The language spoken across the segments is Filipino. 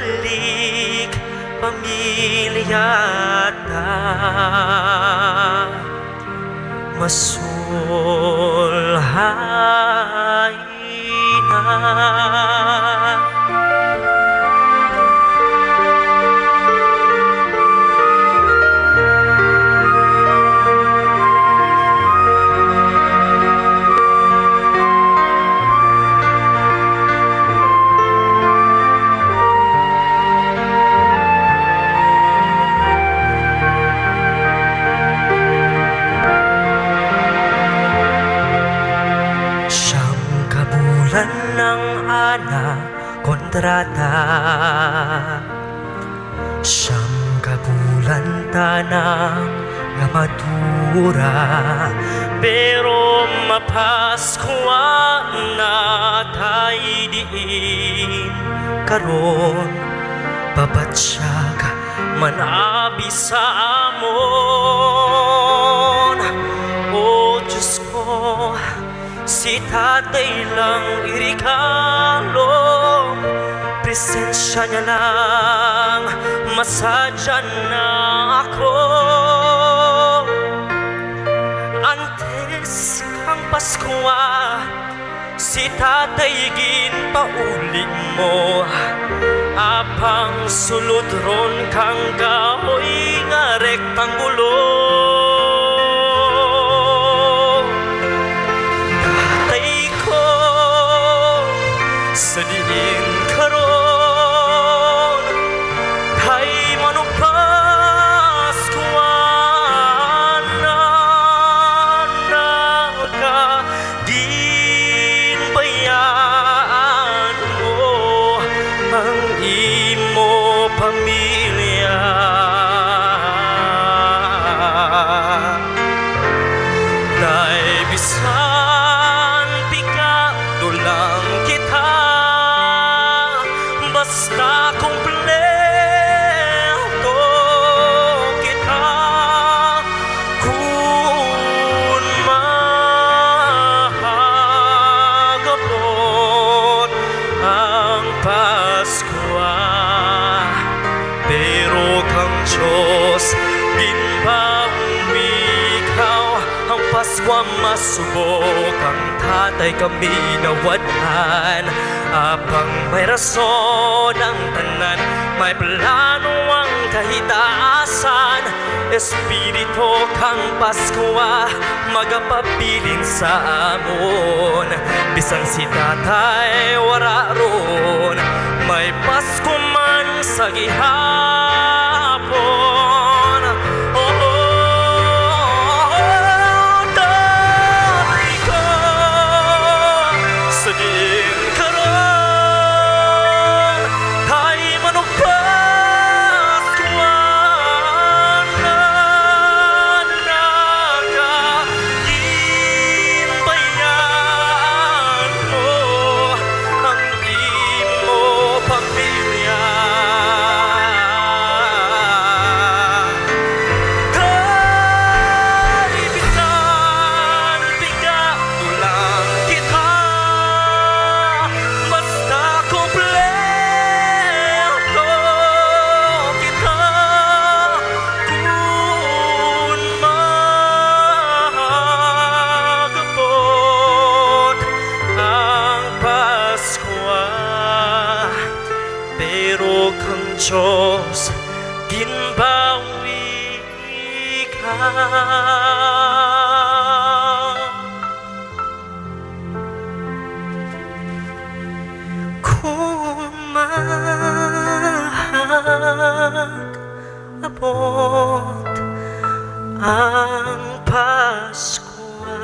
balik pamilya ta masulhay na. Ng ana kontrata siyam kabulan tanang nga matura pero mapaskuan na tay diin karon babatsyag manabi sa amon. O Diyos ko, si tatay lang irikalo, presensya niya lang masadya na ako. Antes kang Paskwa, si tatay ginpauli mo, apang sulod ron kang kahoy nga rektanggulo. Sa diin karon kay manupaskuan na nakaginbayaan mo ang imo pamilya. Dahil bisan pikado lang kita, basta kumpleto kita kung mahagapot ang Paskwa. Pero kang Diyos ginbawi ikaw ang Paskwa masubok ang tatay kami nawadhan. Apang may rason ang tanan, may plano ang kahitaasan. Espiritu kang Paskwa magapabilin sa amon. Bisan si tatay wara ron, may Pasko man sa gihapon. Tatay ko sa diin karon kay manupaskuan na nakaginbayaan mo ang imo pamilya. Kay bisan bigado lang kita, basta kumpleto kita kung mahagapot ang Paskwa. Pero kang Diyos ginbawi ka. Kung mahagapot ang Paskwa,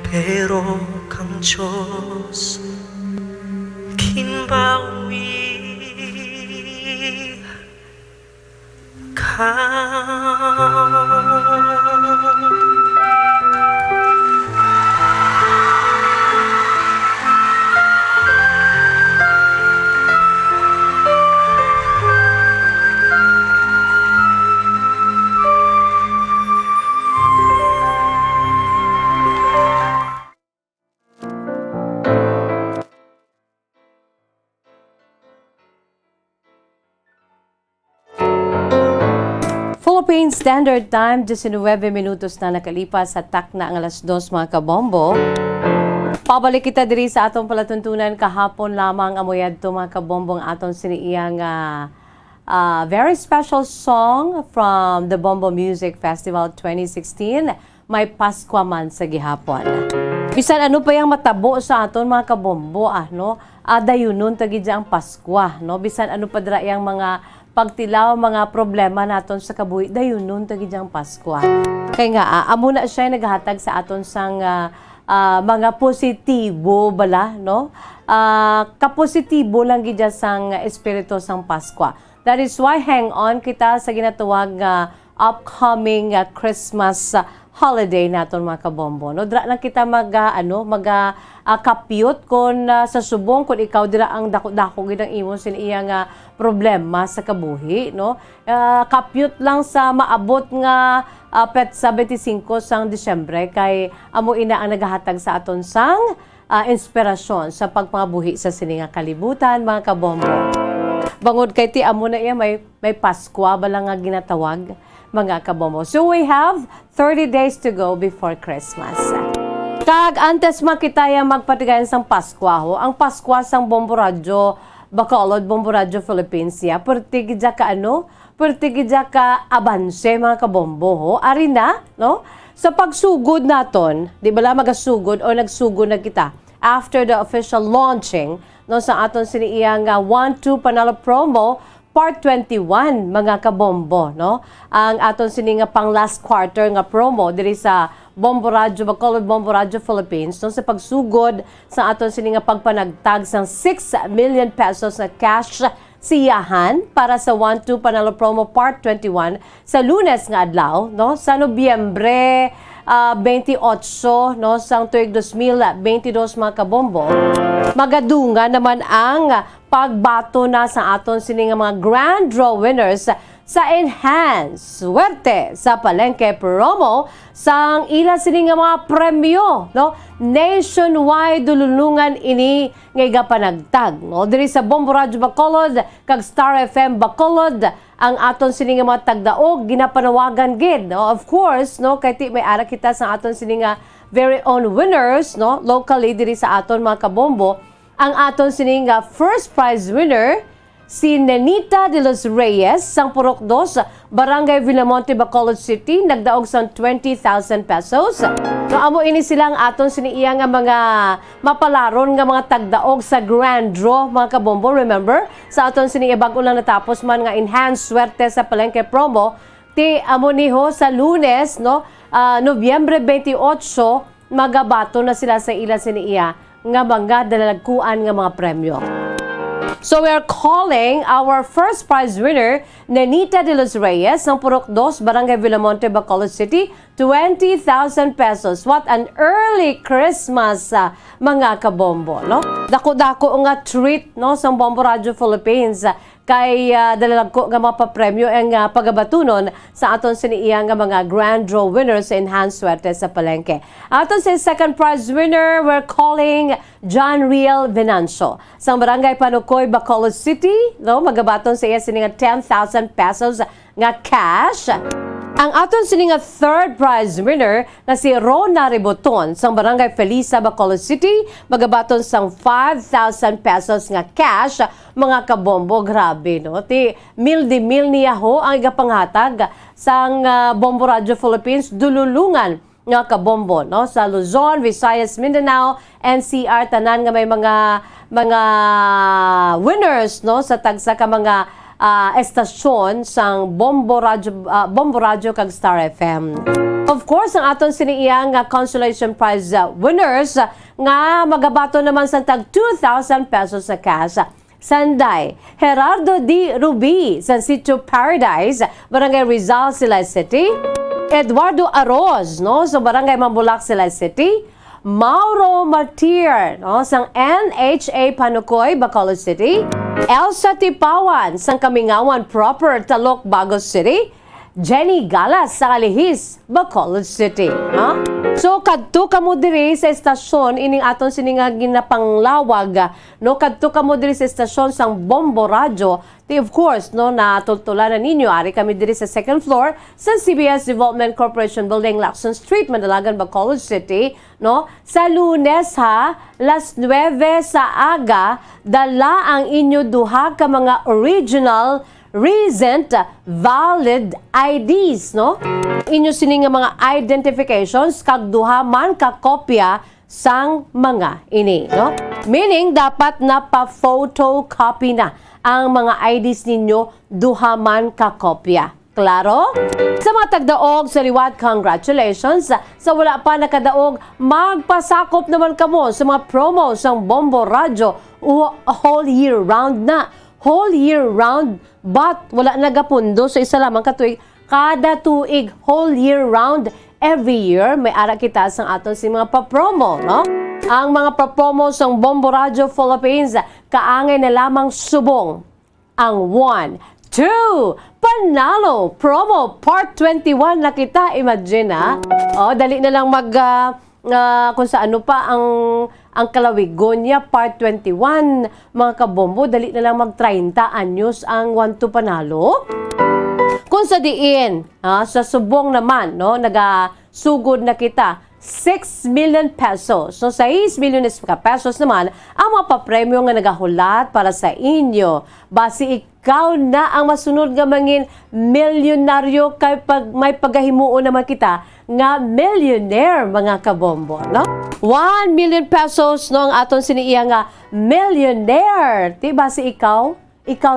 pero kang Diyos ginbawi ka. Philippine Standard Time, 19 minutos na nakalipas sa takna ang alas 2 mga kabombo. Pabalik kita diri sa atong palatuntunan kahapon lamang amoyad to mga kabombong atong siniiyang very special song from the Bombo Music Festival 2016, May Paskwa Man sa gihapon. Bisan ano pa yung matabo sa aton mga kabombo, dayunon tagid ang Paskwa, no? Bisan ano pa dira yang mga pagtilaw, mga problema naton sa kabuhi, dayunon tagid ang Paskwa. Kaya nga, amo na siya naghatag sa aton sang mga positibo bala, no? Kapositibo lang gid sang espiritu sang Paskwa. That is why hang on kita sa ginatawag upcoming Christmas holiday naton mga kabombo, no? Dira lang kita kapyot kon sa subong kun ikaw dira ang dako-dako gid ang imo sin iya nga problema sa kabuhi, no? Kapyot lang sa maabot nga petsa 25 sang Disyembre kay amo ina ang nagahatag sa aton sang inspirasyon sa pagpangabuhi sa sininga kalibutan mga kabombo. Bangod kay ti amo na iya may Paskwa bala nga ginatawag mga kabombo. So we have 30 days to go before Christmas. Kag antes makitaya magpatigayan sang Paskwa ho, ang Paskwa sang Bombo Radio Bacolod, Bombo Radio Philippines ya, pertigidya ka pertigidya ka abanse mga kabombo ho, ari na, no? Sa pagsugod naton, di bala magasugod o nagsugod na kita after the official launching no sa aton siniiyang 1-2 Panalo Promo Part 21 mga kabombo, no? Ang aton sininga pang last quarter nga promo diri sa Bombo Radio Bacolod, Bombo Radio Philippines, no, sa pagsugod sa aton sininga pagpanagtag sang 6 million pesos na cash siyahan para sa 1-2 Panalo Promo Part 21 sa Lunes nga adlaw, no, sa Nobyembre 28, no, sang tuig 2022 mga kabombo. Magadunga naman ang pagbato na sa aton sininga mga grand draw winners sa Enhance Suerte sa Palengke Promo sang ila sininga mga premyo, no? Nationwide dululungan ini nga igapanagtag, no? Diri sa Bombo Radio Bacolod kag Star FM Bacolod ang aton sininga mga tagdaog ginapanawagan gid, no? Of course, no, kay ti may ara kita sa aton sininga very own winners, no, locally diri sa aton mga kabombo. Ang aton sininga first prize winner si Nenita de los Reyes sang Purok 2, Barangay Villamonte, Bacolod City, nagdaog sang 20,000 pesos. No, amo ini silang aton siniiya nga mga mapalaron nga mga tagdaog sa grand draw mga kabombo. Remember, sa aton siniiya bag-o lang natapos man nga Enhanced Suerte sa Palengke Promo, ti amo niho sa Lunes, no, Nobyembre 28, magabato na sila sa ila siniiya nga mga dalalagkuan nga mga premyo. So we are calling our first prize winner, Nenita de los Reyes, ng Purok 2, Barangay Villamonte, Bacolod City, 20,000 pesos. What an early Christmas, mga kabombo, no? Dako-dako nga treat, no, sa Bombo Radio Philippines kay dalalagko nga mga papremyo ang pagabatunon sa aton siniiyang nga mga grand draw winners sa Enhanced Suerte sa Palengke. Aton sa second prize winner, we're calling John Riel Venancio sa Barangay Panukoy, Bacolod City, no, magabaton sa iya sininga 10,000 pesos nga cash. Ang aton sininga third prize winner na si Rona Riboton sa Barangay Felisa, Bacolod City, magabaton sang 5,000 pesos nga cash mga kabombo. Grabe, no? Ti mil niya ho ang igapanghatag sang Bombo Radio Philippines dululungan nga kabombo, no, sa Luzon, Visayas, Mindanao, NCR, tanan nga may mga winners, no, sa tagsa ka mga estasyon sang Bombo Radio kag Star FM. Of course, ang aton siniiyang consolation prize winners nga magabato naman sa tag 2,000 pesos sa cash. Sanday, Gerardo D. Ruby sa Sitio Paradise, Barangay Rizal, Silay City. Eduardo Aroz, no, sa Barangay Mambulak, Silay City. Mauro Martir, no, sang NHA Panukoy, Bacolod City. Elsa Tipawan, sang Kamingawan Proper, Talok, Bagos City. Jenny Galas sa Alihis, Bacolod City. Ha? So kadto kamo diri sa estasyon ining aton sininga ginapanglawag no kadto kamo diri sa estasyon sang Bombo Radyo. Of course no natultulanan ninyo ari kami diri sa second floor sa CBS Development Corporation Building, Lacson Street, Mandalagan, Bacolod City no. Sa Lunes ha, las 9 sa aga, dala ang inyo duha ka mga original recent valid IDs no. Inyo sini nga mga identifications kag duha man ka kopya sang mga ini no. Meaning dapat na pa-photocopy na ang mga IDs ninyo duha man ka kopya. Klaro? Sa mga tagdaog sa liwat, congratulations. Sa wala pa nakadaog, magpasakop naman kamo sa mga promo sang Bombo Radyo whole year round na. Whole year round, but wala nagapundo sa isa lamang katuig. Kada tuig, whole year round, every year, may ara kita sang aton si mga papromo, no? Ang mga papromo sang Bombo Radyo Philippines, kaangay na lamang subong. Ang 1, 2, panalo promo part 21 na kita, imagine ha? O, dali na lang kung sa ano pa ang kalawigon niya, part 21, mga kabombo, dali na lang mag 30 anyos ang 1 to panalo. Kung sa diin, sa subong naman, no, nagasugod na kita, 6 million pesos. So, 6 million pesos naman ang mga papremyo nga nagahulat para sa inyo. Basi ikaw na ang masunod nga mangin milyonaryo kay pag may pagahimuon naman kita nga millionaire, mga kabombo, no? 1 million pesos no ang aton siniiya nga millionaire. Ti basi ikaw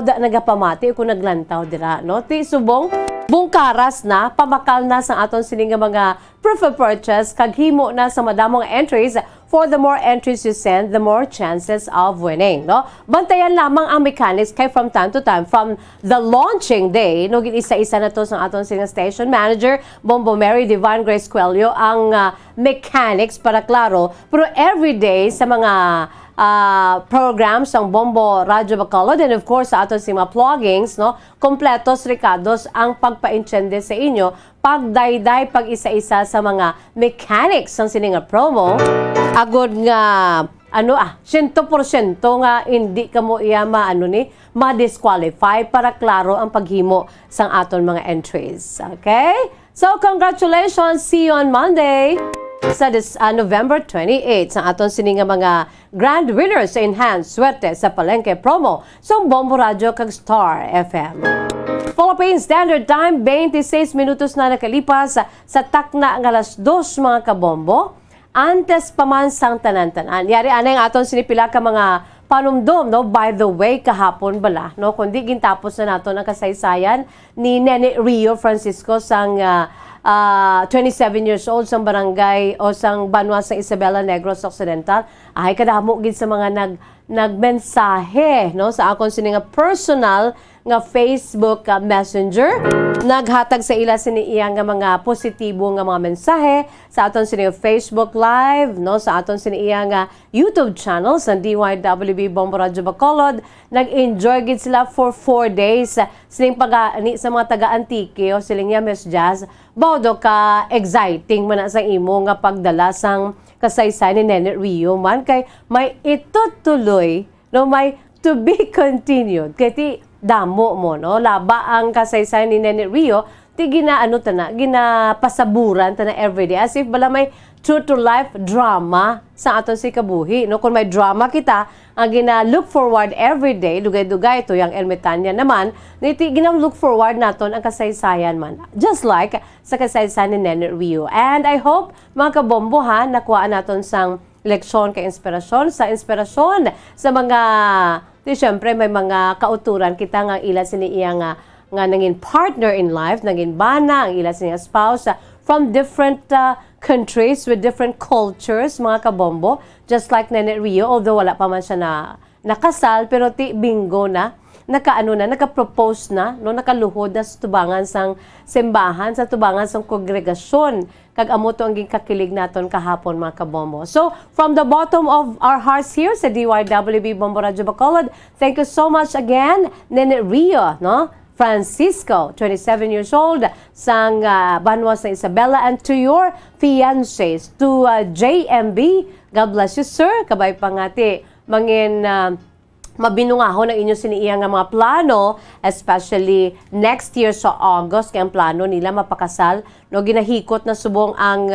da nagapamati kung naglantaw dira, no? Ti subong bungkaras na, pamakal na sa aton sininga mga proof of purchase, kaghimo na sa madamong entries. For the more entries you send, the more chances of winning, no? Bantayan lamang ang mechanics kay from time to time, from the launching day, no, isa-isa na to sa aton sininga station manager, Bombo Mary Divine Grace Coelho, ang mechanics para klaro, pero everyday sa mga programs ang Bombo Radyo Bacolod, and of course sa aton si mga plugins, no, kompletos ricados ang pagpa-enchende sa inyo, pagdayday, pag isa-isa sa mga mechanics ng sininga promo, agod nga 100% nga hindi ka mo iya ma-disqualify para klaro ang paghimo sang aton mga entries. Okay? So congratulations, see you on Monday sa November 28 sa aton sininga mga grand winners sa Enhanced Swerte sa Palengke promo sa Bombo Radyo kag Star FM. Philippine Standard Time, 26 minutos na nakalipas sa takna ng alas 2, mga kabombo. Antes pa man sang tanan-tanan. Yari anay ang aton sinipila ka mga panumdom, no? By the way, kahapon bala, no? Kundi gintapos na nato ang kasaysayan ni Nene Rio Francisco sang 27 years old sang barangay o sang banwa sa Isabela Negros Occidental. Ay kadamo gid sa mga nagmensahe, no, sa akon sininga personal nga Facebook Messenger. Naghatag sa ila siniiya nga mga positibo nga mga mensahe sa aton sininga Facebook Live, no, sa aton siniiya nga YouTube channel sa DYWB Bombo Radyo Bacolod. Nag-enjoy gid sila for 4 days sining pag-ani sa mga taga-Antique o siling ya Miss Jazz. Bawdo ka exciting man sa imo nga pagdala sang kasaysay ni Nene Rio man kay may itutuloy, no, may to be continued. Kaya ti damo mo, no, laba ang kasaysay ni Nene Rio, ti ginapasaburan ta na everyday as if bala may true to life drama sa aton si kabuhi, no? Kung may drama kita ang gina-look forward everyday, dugay-dugay ito yung Ermitanya naman, gina-look forward naton ang kasaysayan man. Just like sa kasaysayan ni Nene Rio. And I hope, mga kabombo ha, nakuha naton sang leksyon kay inspirasyon, sa inspirasyon sa mga, siyempre may mga kauturan kita nga ila siniiya nga nangin partner in life, nangin bana, ang ila siniya spouse, from different countries with different cultures, mga kabombo, just like Nene Rio, although wala pa man siya nakasal, pero bingo na, naka-propose na, no, nakaluhod na sa tubangan sang simbahan, sa tubangan sang kongregasyon, kag amo to ang kakilig naton kahapon, mga kabombo. So, from the bottom of our hearts here sa DYWB Bombo Radyo Bacolod, thank you so much again, Nene Rio, no, Francisco, 27 years old, sang Banwas na Isabela, and to your fiancés, to JMB, God bless you, sir. Kabay pangati, mangin mabinungaho ng inyo siniiyang nga mga plano, especially next year sa August, kaya ang plano nila mapakasal, no, ginahikot na subong ang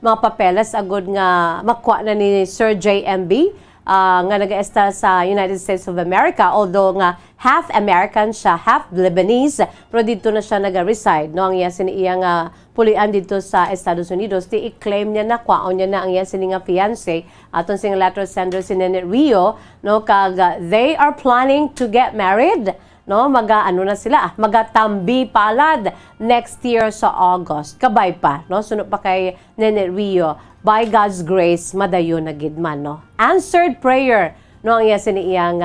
mga papeles agod nga makuha na ni Sir JMB, nga nag-estal sa United States of America, although nga half American siya, half Lebanese, pero dito na siya nag-reside, no, ang iya siniiyang pulian dito sa Estados Unidos. I-claim niya na, kwaon niya na ang iya sininga fiancé, aton sing letter sender si Nene Rio, no, kag they are planning to get married, no, ano na sila, magatambi palad next year sa August. Kabay pa, no, sunod pa kay Nene Rio, by God's grace, madayon na gidman, no. Answered prayer, no, ang iya siniiyang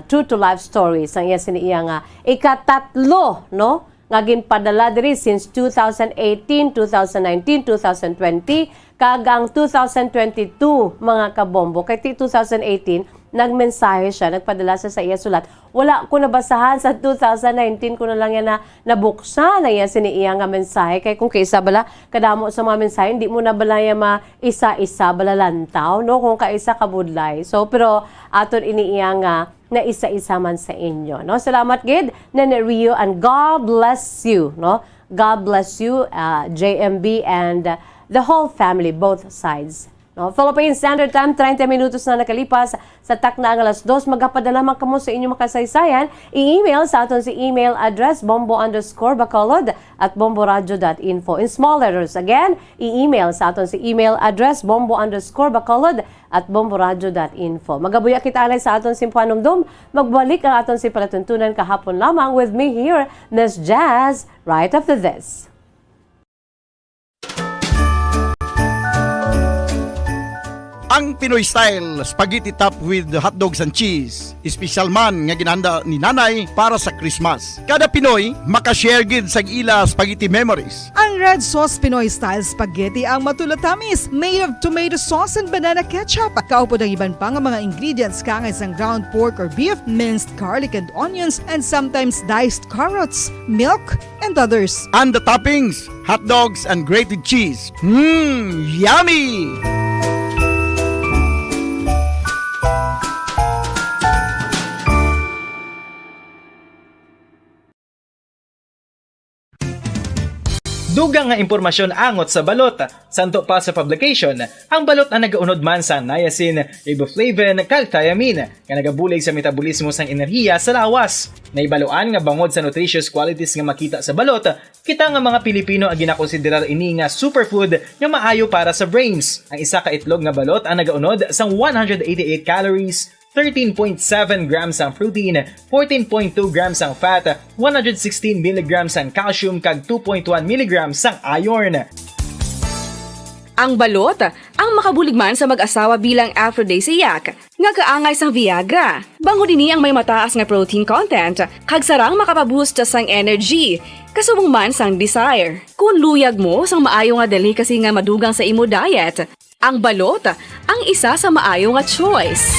true to life stories, ang iya siniiyang ikatatlo, no, nga ginpadala diri since 2018, 2019, 2020, kag ang 2022 mga kabombo. Kay 2018 nagmensahe siya, nagpadala siya sa iya sulat. Wala ko nabasahan sa 2019 ko na lang yan na nabuksan na yan siniiya nga mensahe. Kay kung kaisa bala, kadamo sa mga mensahe, hindi mo na bala yan isa-isa bala lantaw, no? Kung kaisa kabudlay. So, pero aton iniiya nga na isa-isa man sa inyo, no? Salamat gid, Nene Rio, and God bless you, no? God bless you, JMB, and the whole family, both sides. No, Philippine Standard Time, 30 minutos na nakalipas sa takna ang 2:00. Magapadala man kamo sa inyong makasaysayan. I-email sa aton si email address bombo_bacolod@bomboradio.info. In small letters again, i-email sa aton si email address bombo_bacolod@bomboradio.info. Magabuya kita alay sa aton simpanumdum. Magbalik ang aton si palatuntunan kahapon lamang with me here, Miss Jazz, right after this. Ang Pinoy style spaghetti top with hot dogs and cheese. Special man nga ginanda ni nanay para sa Christmas. Kada Pinoy makashare gid sa ila spaghetti memories. Ang red sauce Pinoy style spaghetti ang matulatamis, made of tomato sauce and banana ketchup. Kaupod ang iban pang mga ingredients kangay sang ground pork or beef, minced garlic and onions, and sometimes diced carrots, milk, and others. And the toppings, hot dogs and grated cheese. Yummy! Dugang nga impormasyon angot sa balot. Santo pa sa publication, ang balot ang nagaunod man sa niacin, riboflavin, kag thiamine, nga nagabulay sa metabolismo sang enerhiya sa lawas. Naibaloan nga bangod sa nutritious qualities nga makita sa balot, kita nga mga Pilipino ang ginakonsiderar ini nga superfood nga maayo para sa brains. Ang isa ka itlog nga balot ang nagaunod sang 188 calories, 13.7 grams ang protein, 14.2 grams ang fat, 116 mg ang calcium kag 2.1 mg ang iron. Ang balot, ang makabuligman sa mag-asawa bilang aphrodisiac, nga kaangay sang Viagra. Bango dinhi ang may mataas nga protein content, kag sarang makapaboost sang energy, kasubong man sang desire. Kung luyag mo sang maayo nga delicacy nga madugang sa imo diet, ang balot, ang isa sa maayo nga choice.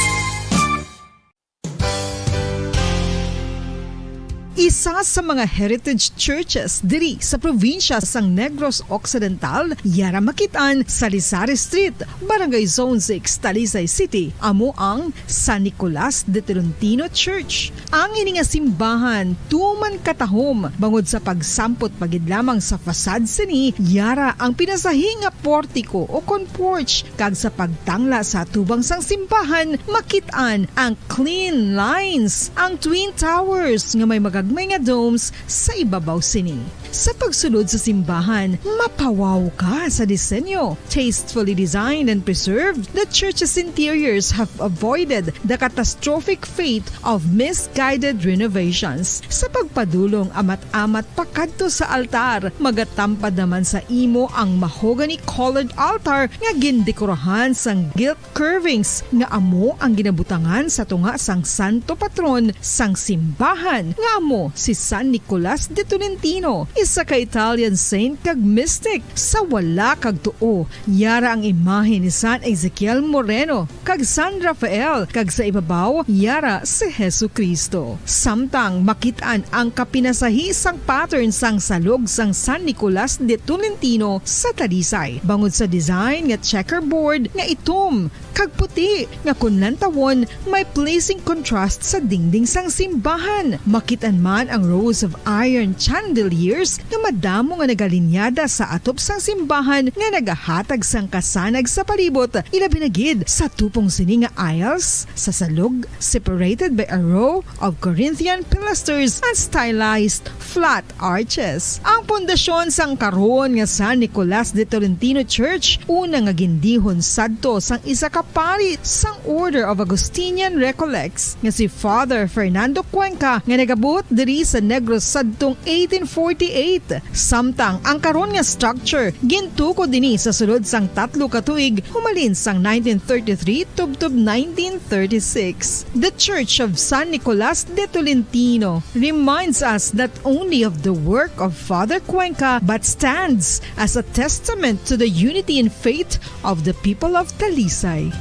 Isa sa mga heritage churches diri sa probinsya sang Negros Occidental, yara makitaan sa Rizal Street, Barangay Zone 6, Talisay City, amo ang San Nicolas de Tolentino Church. Ang ini nga simbahan tuman katahom bangod sa pagsampot pagid lamang sa fasad sini, yara ang pinasahi nga portiko o kon porch, kag sa pagtangla sa tubang sang simbahan makitaan ang clean lines, ang twin towers nga may magagmay nga domes sa ibabaw sini. Sa pagsulod sa simbahan, mapawaw ka sa disenyo. Tastefully designed and preserved, the church's interiors have avoided the catastrophic fate of misguided renovations. Sa pagpadulong amat-amat pakadto sa altar, magatampad naman sa imo ang mahogany colored altar nga gindekorahan sang gilt curvings nga amo ang ginabutangan sa tunga sang santo patron sang simbahan nga amo amo si San Nicolas de Tolentino, isa ka Italian saint kag mystic. Sa wala kag tuo, yara ang imahe ni San Ezekiel Moreno kag San Rafael, kag sa ibabaw yara si Hesu Kristo. Samtang makitaan ang kapinasahi sang pattern sang salog sang San Nicolas de Tolentino sa Talisay. Bangod sa design nga checkerboard nga itom kag puti nga kunlan tawon may pleasing contrast sa dingding sang simbahan. Makitan man ang rows of iron chandeliers nga madamo nga nagalinyada sa atop sang simbahan nga nagahatag sang kasanag sa palibot, ilabi na gid sa tupong sini nga aisles sa salog separated by a row of Corinthian pilasters and stylized flat arches. Ang pundasyon sang karon nga San Nicolas de Tolentino Church una nga gindihon sadto sang isa ka pari sang Order of Augustinian Recollects nga si Father Fernando Cuenca nga nagabot diri sa Negros sadtong 1848. Samtang ang karon nga structure gintuko dinhi sa sulod sang 3 ka tuig humalin sang 1933 tubtob 1936. The Church of San Nicolas de Tolentino reminds us not only of the work of Father Cuenca but stands as a testament to the unity and faith of the people of Talisay.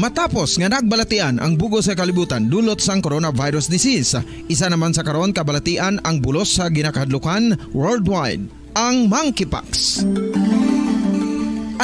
Matapos nga nagbalatian ang bugo sa kalibutan dulot sang coronavirus disease, isa naman sa karon kabalatian ang bulos sa ginakahadlukan worldwide, ang monkeypox.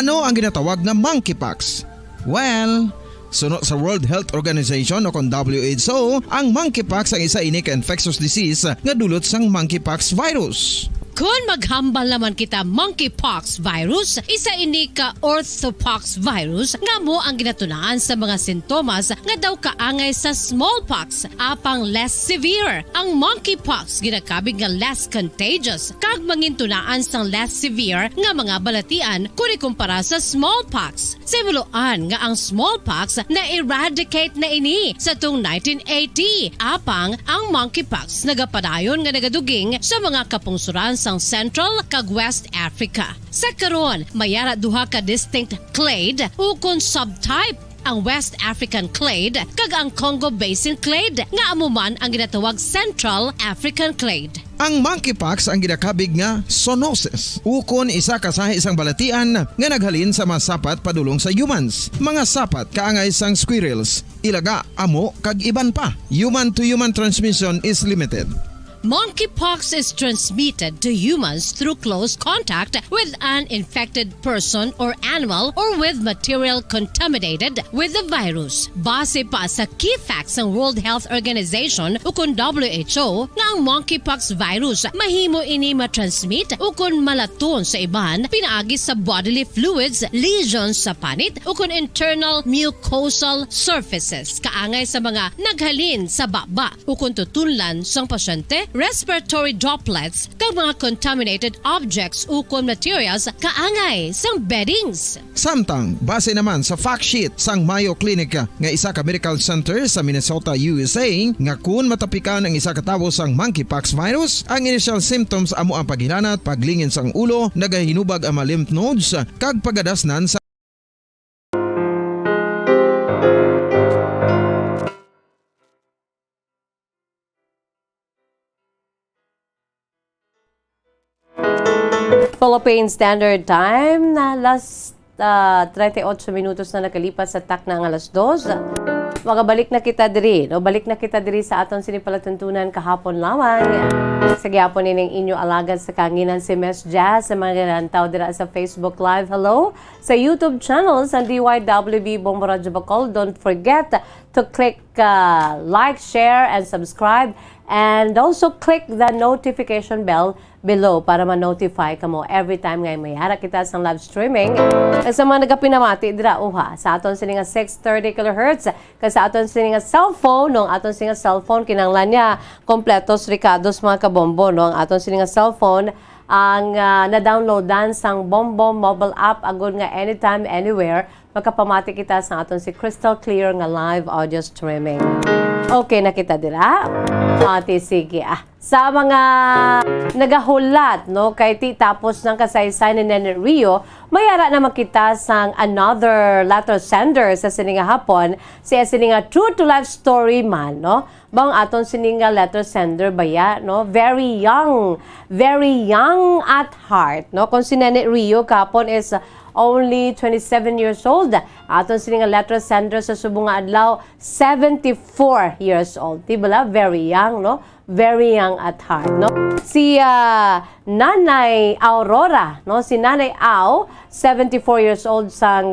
Ano ang ginatawag na monkeypox? Well, sunod sa World Health Organization o kung WHO, ang monkeypox ang isa ini ka infectious disease nga dulot sang monkeypox virus. Kung maghambal naman kita monkeypox virus, isa ini ka orthopox virus nga mo ang ginatunaan sa mga sintomas nga daw kaangay sa smallpox, apang less severe. Ang monkeypox ginakabig nga less contagious kag mangintunaan sang less severe nga mga balatian kung ikumpara sa smallpox. Simuloan nga ang smallpox na eradicate na ini sa tung 1980, apang ang monkeypox nagapadayon nga nagaduging sa mga kapungsuran sang Central kag West Africa. Sa karon, mayara duha ka distinct clade ukon subtype, ang West African clade kag ang Congo Basin clade nga amuman ang ginatawag Central African clade. Ang monkeypox ang ginakabig nga zoonosis. Ukon isa kasahi isang balatian nga naghalin sa mga sapat padulong sa humans. Mga sapat kaangay sang squirrels, ilaga, amo kag iban pa. Human to human transmission is limited. Monkeypox is transmitted to humans through close contact with an infected person or animal or with material contaminated with the virus. Base pa sa key facts ng World Health Organization ukon WHO nga ang monkeypox virus mahimo ini matransmit ukon malaton sa iban pinaagi sa bodily fluids, lesions sa panit ukon internal mucosal surfaces kaangay sa mga naghalin sa baba ukon tutunlan sang pasyente, respiratory droplets kag mga contaminated objects ukon materials kaangay sang beddings. Samtang base naman sa fact sheet sang Mayo Clinic nga isa ka medical center sa Minnesota, USA, nga kun matapikan ang isa ka tawo sang monkeypox virus, ang initial symptoms amo ang paghinanat, paglingin sang ulo, nagahinubag ang mga lymph nodes kag pagadasnan sa Philippine Standard Time na last 38 minutos na nakalipas sa tak na ang alas 2. Magabalik na kita diri, no? Balik na kita diri sa aton sinipalatuntunan kahapon lamang. Sa gyapon nining inyo alagad sa kanginan si Miss Jazz sa mga nantaw dira sa Facebook Live. Hello! Sa YouTube channel sa DYWB Bombo Radyo Bacol. Don't forget to click like, share, and subscribe. And also click the notification bell below para ma-notify ka mo every time nga may hara kita sa live streaming. Sa mga nagapinamati dira sa aton sininga 630 kHz sa aton sininga cellphone, no aton sininga cellphone kinanglan niya kompletos ricados mga kabombo, no ang aton sininga cellphone ang na-downloadan sang Bombo mobile app agud nga anytime anywhere magkapamati kita sa aton si crystal clear nga live audio streaming. Okay na kita dira? Ate sige. Sa mga nagahulat no kay ti tapos ng kasaysayan ni Nene Rio, mayara naman kita sang another letter sender sa sininga hapon, si sininga true to life story man no. Bang aton sininga letter sender baya no, very young at heart no. Kung si Nene Rio kapon is only 27 years old. Aton sininga letter sender sa subong nga adlaw 74 years old. Diba? Very young no. Very young at heart, no? Si Nanay Aurora, no? Si Nanay Au, 74 years old sang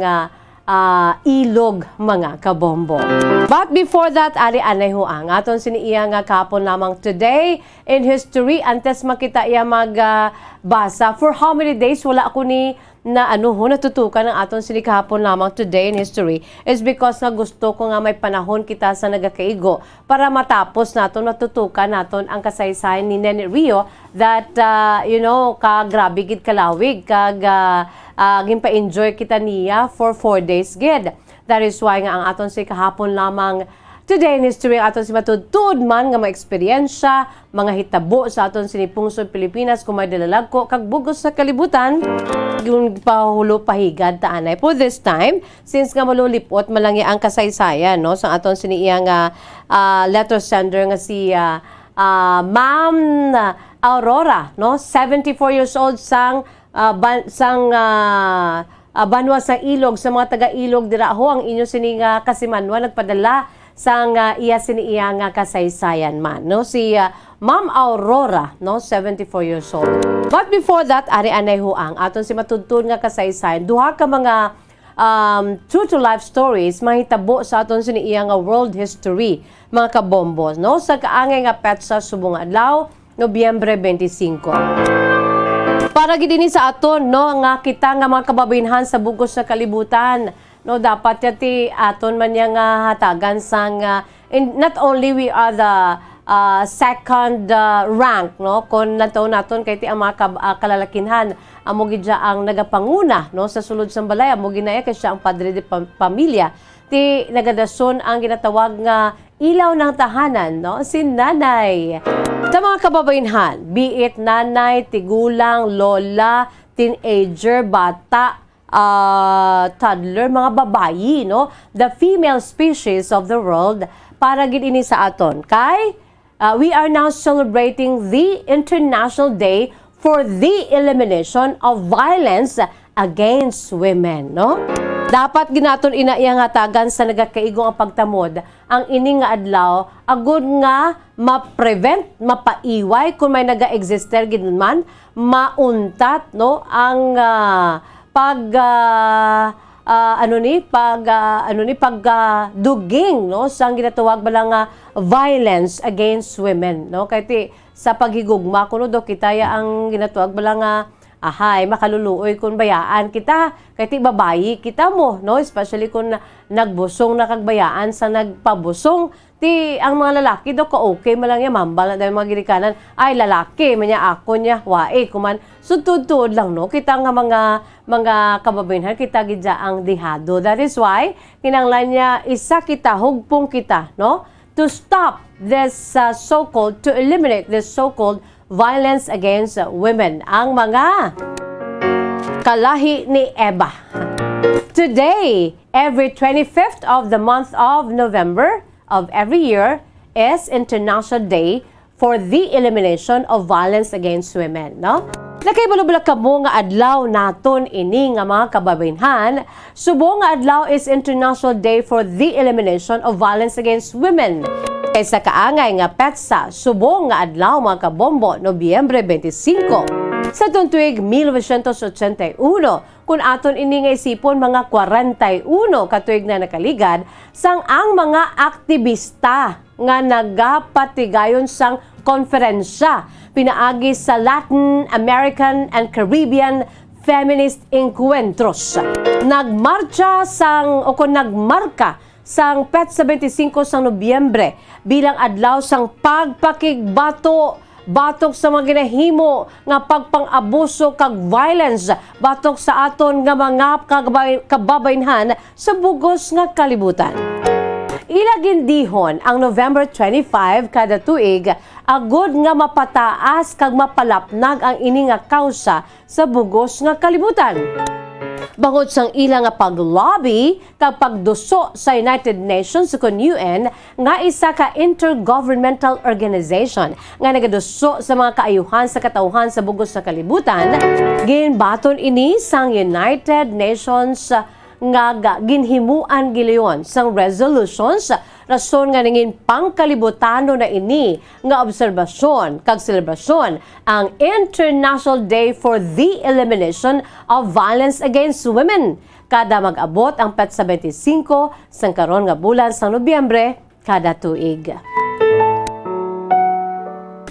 ilog mga kabombo. But before that, ari anay huang. Aton siniiya nga kapon lamang today in history. Antes makita iya magbasa. For how many days wala ako ni na natutukan ng aton sini kahapon lamang today in history is because nga gusto ko nga may panahon kita sa nagakaigo para matapos naton matutukan naton ang kasaysayan ni Nene Rio that kagrabe gid kalawig kag gimpa-enjoy kita niya for 4 days gid. That is why nga ang aton si kahapon lamang today in history aton si matudtud man nga maeksperiensya, mga hitabo sa aton sinipungsod Pilipinas kung may dalalagko kag bugos sa kalibutan yung pahulo pahigad ta anay. For this time, since nga malulipot malangi ang kasaysayan no sa aton siniiyang letter sender nga si Ma'am Aurora no, 74 years old sang banwa sa ilog sa mga taga-ilog dira ho ang inyo sininga kasimanwa nagpadala sang iya siniiya nga kasaysayan man no si Ma'am Aurora no 74 years old. But before that ari anay huang aton si matudtod nga kasaysayan duha ka mga true to life stories mahitabo sa aton siniiya nga world history mga kabombos no sa kaangay nga petsa subong adlaw Nobyembre 25. Para gid ini sa aton no nga kita nga mga kababayenhan sa bugos sa kalibutan no dapat yati aton man yang hatagan sang not only we are the second rank no kon nato naton kay ti ang mga kalalakinhan amo gid ang nagapanguna no sa sulod sang balay amo ginaya kay siya ang padre de pamilya ti nagadason ang ginatawag nga ilaw ng tahanan no si nanay. Sa mga kababayenhan, be it nanay, tigulang, lola, teenager, bata, toddler, mga babayi, no? The female species of the world, para gid ini sa aton. Kay, we are now celebrating the International Day for the Elimination of Violence Against Women, no? Dapat ginaton inaiyang hatagan sa nagakaigong ang pagtamod ang ining nga adlaw agud nga ma-prevent, mapaiway kung may naga-exister gid man mauntat no ang pagduging no sang ginatawag bala nga violence against women no kay ti sa paghigugma kuno do kitaya ang ginatawag bala nga makaluluoy kung bayaan kita kay ti babayi kita mo no especially kung nagbusong na kagbayaan sa nagpabusong ti ang mga lalaki do ka okay malang ya mambal na dahil mga girikanan ay lalaki manya ako niya wae kuman sudtud lang no kita nga mga kababayenhan kita gidya ang dihado. That is why kinanglan niya isa kita hugpong kita no to stop this so-called to eliminate this so-called violence against women, ang mga kalahi ni Eva. Today, every 25th of the month of November of every year is International Day for the Elimination of Violence Against Women, no? Nakaibalo-bala ka mo nga adlaw naton ini nga mga kababayenhan. Subo nga adlaw is International Day for the Elimination of Violence Against Women. Sa kaangay nga petsa, subong nga adlaw mga kabombo, Nobyembre 25. Sa tuig 1981, kung aton ini nga isipon mga 41 katuig na nakaligad, sang ang mga aktivista nga nagapatigayon sang konferensya pinaagi sa Latin American and Caribbean Feminist Encuentros. Nagmarcha nagmarka sang petsa 25 sang Nobyembre bilang adlaw sang pagpakigbatok sa mga ginahimo nga pagpang-abuso kag violence batok sa aton nga mga kababayenhan sa bugos nga kalibutan. Ilagindihon ang November 25 kada tuig agud nga mapataas kag mapalapnag ang ini nga kausa sa bugos nga kalibutan. Bangod sang ila nga paglobby kag pagduso sa United Nations kun UN nga isa ka intergovernmental organization nga nagaduso sa mga kaayuhan sa katawhan sa bugos sa kalibutan, ginbaton ini sang United Nations nga ginhimuan gileon sang resolutions rason nga ningin pangkalibutano na ini nga obserbasyon kag selebrasyon ang International Day for the Elimination of Violence Against Women kada mag-abot ang petsa 25 sang karon nga bulan sa Nobyembre kada tuig.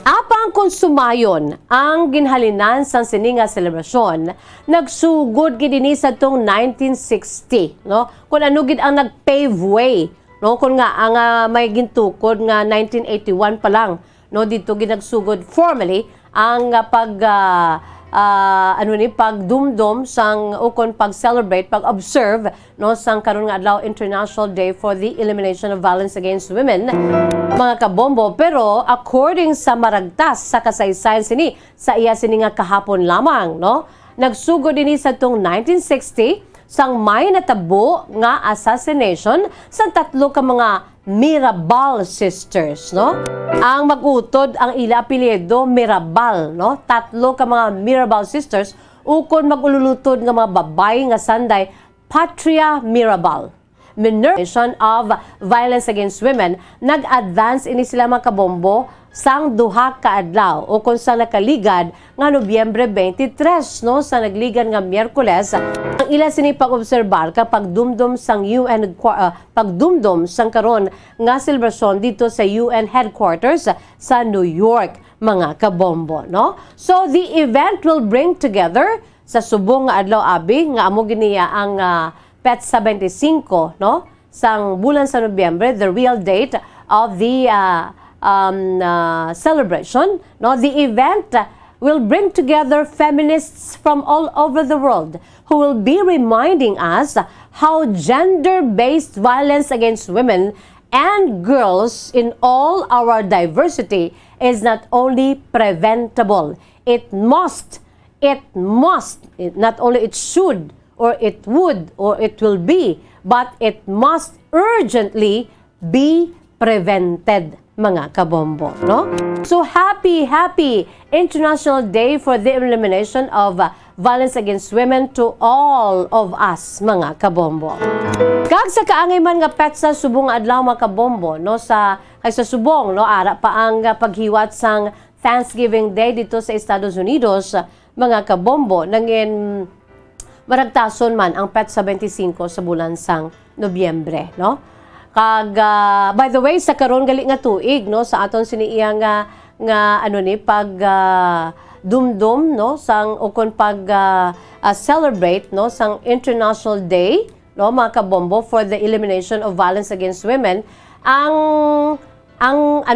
Apang konsumayon ang ginhalinan sang sininga selebrasyon, nagsugod gid ini sa tong 1960, no? Kung ano gid ang nagpave way, no? Kung nga ang may gintukod nga 1981 pa lang, no, dito gid nagsugod formally ang pagdumdum sang ukon pag-celebrate, pag-observe, no, sang karon nga adlaw International Day for the Elimination of Violence Against Women, mga kabombo. Pero according sa maragtas sa kasaysayan sini sa iya sini nga kahapon lamang, no, nagsugod ini sa tong 1960 sang may natabo nga assassination sa tatlo ka mga Mirabal sisters, no? Ang magutod ang ila apelyido Mirabal, no? Tatlo ka mga Mirabal sisters ukon magululutod nga mga babay nga sanday Patria Mirabal. Minervation of Violence Against Women, nag-advance ini sila mga kabombo sang duha ka adlaw o kung sa nakaligad nga Nobyembre 23, no, sa nagligad nga Miyerkules, ang ila sini pag-obserbar kapag dumdum sang UN pagdumdum sang karon nga selebrasyon dito sa UN headquarters sa New York, mga kabombo, no? So the event will bring together sa subong nga adlaw abi nga amo giniya ang petsa 25, no, sang bulan sa Nobyembre, the real date of the celebration, no? The event will bring together feminists from all over the world who will be reminding us how gender-based violence against women and girls in all our diversity is not only preventable, it must, not only it should, or it would, or it will be, but it must urgently be prevented, mga kabombo, no? So happy International Day for the Elimination of Violence Against Women to all of us, mga kabombo. Kag sa kaangay man nga petsa subong adlaw, mga kabombo, no, sa subong, no, ara pa ang paghiwat sang Thanksgiving Day dito sa Estados Unidos, mga kabombo, nangin maragtason man ang petsa 25 sa bulan sang Nobyembre, no? Kag by the way, sa karon gali nga tuig, no, sa aton siniiya nga pag dumdum, no, sang ukon pag celebrate, no, sang International Day, no, mga kabombo, for the elimination of violence against women. Ang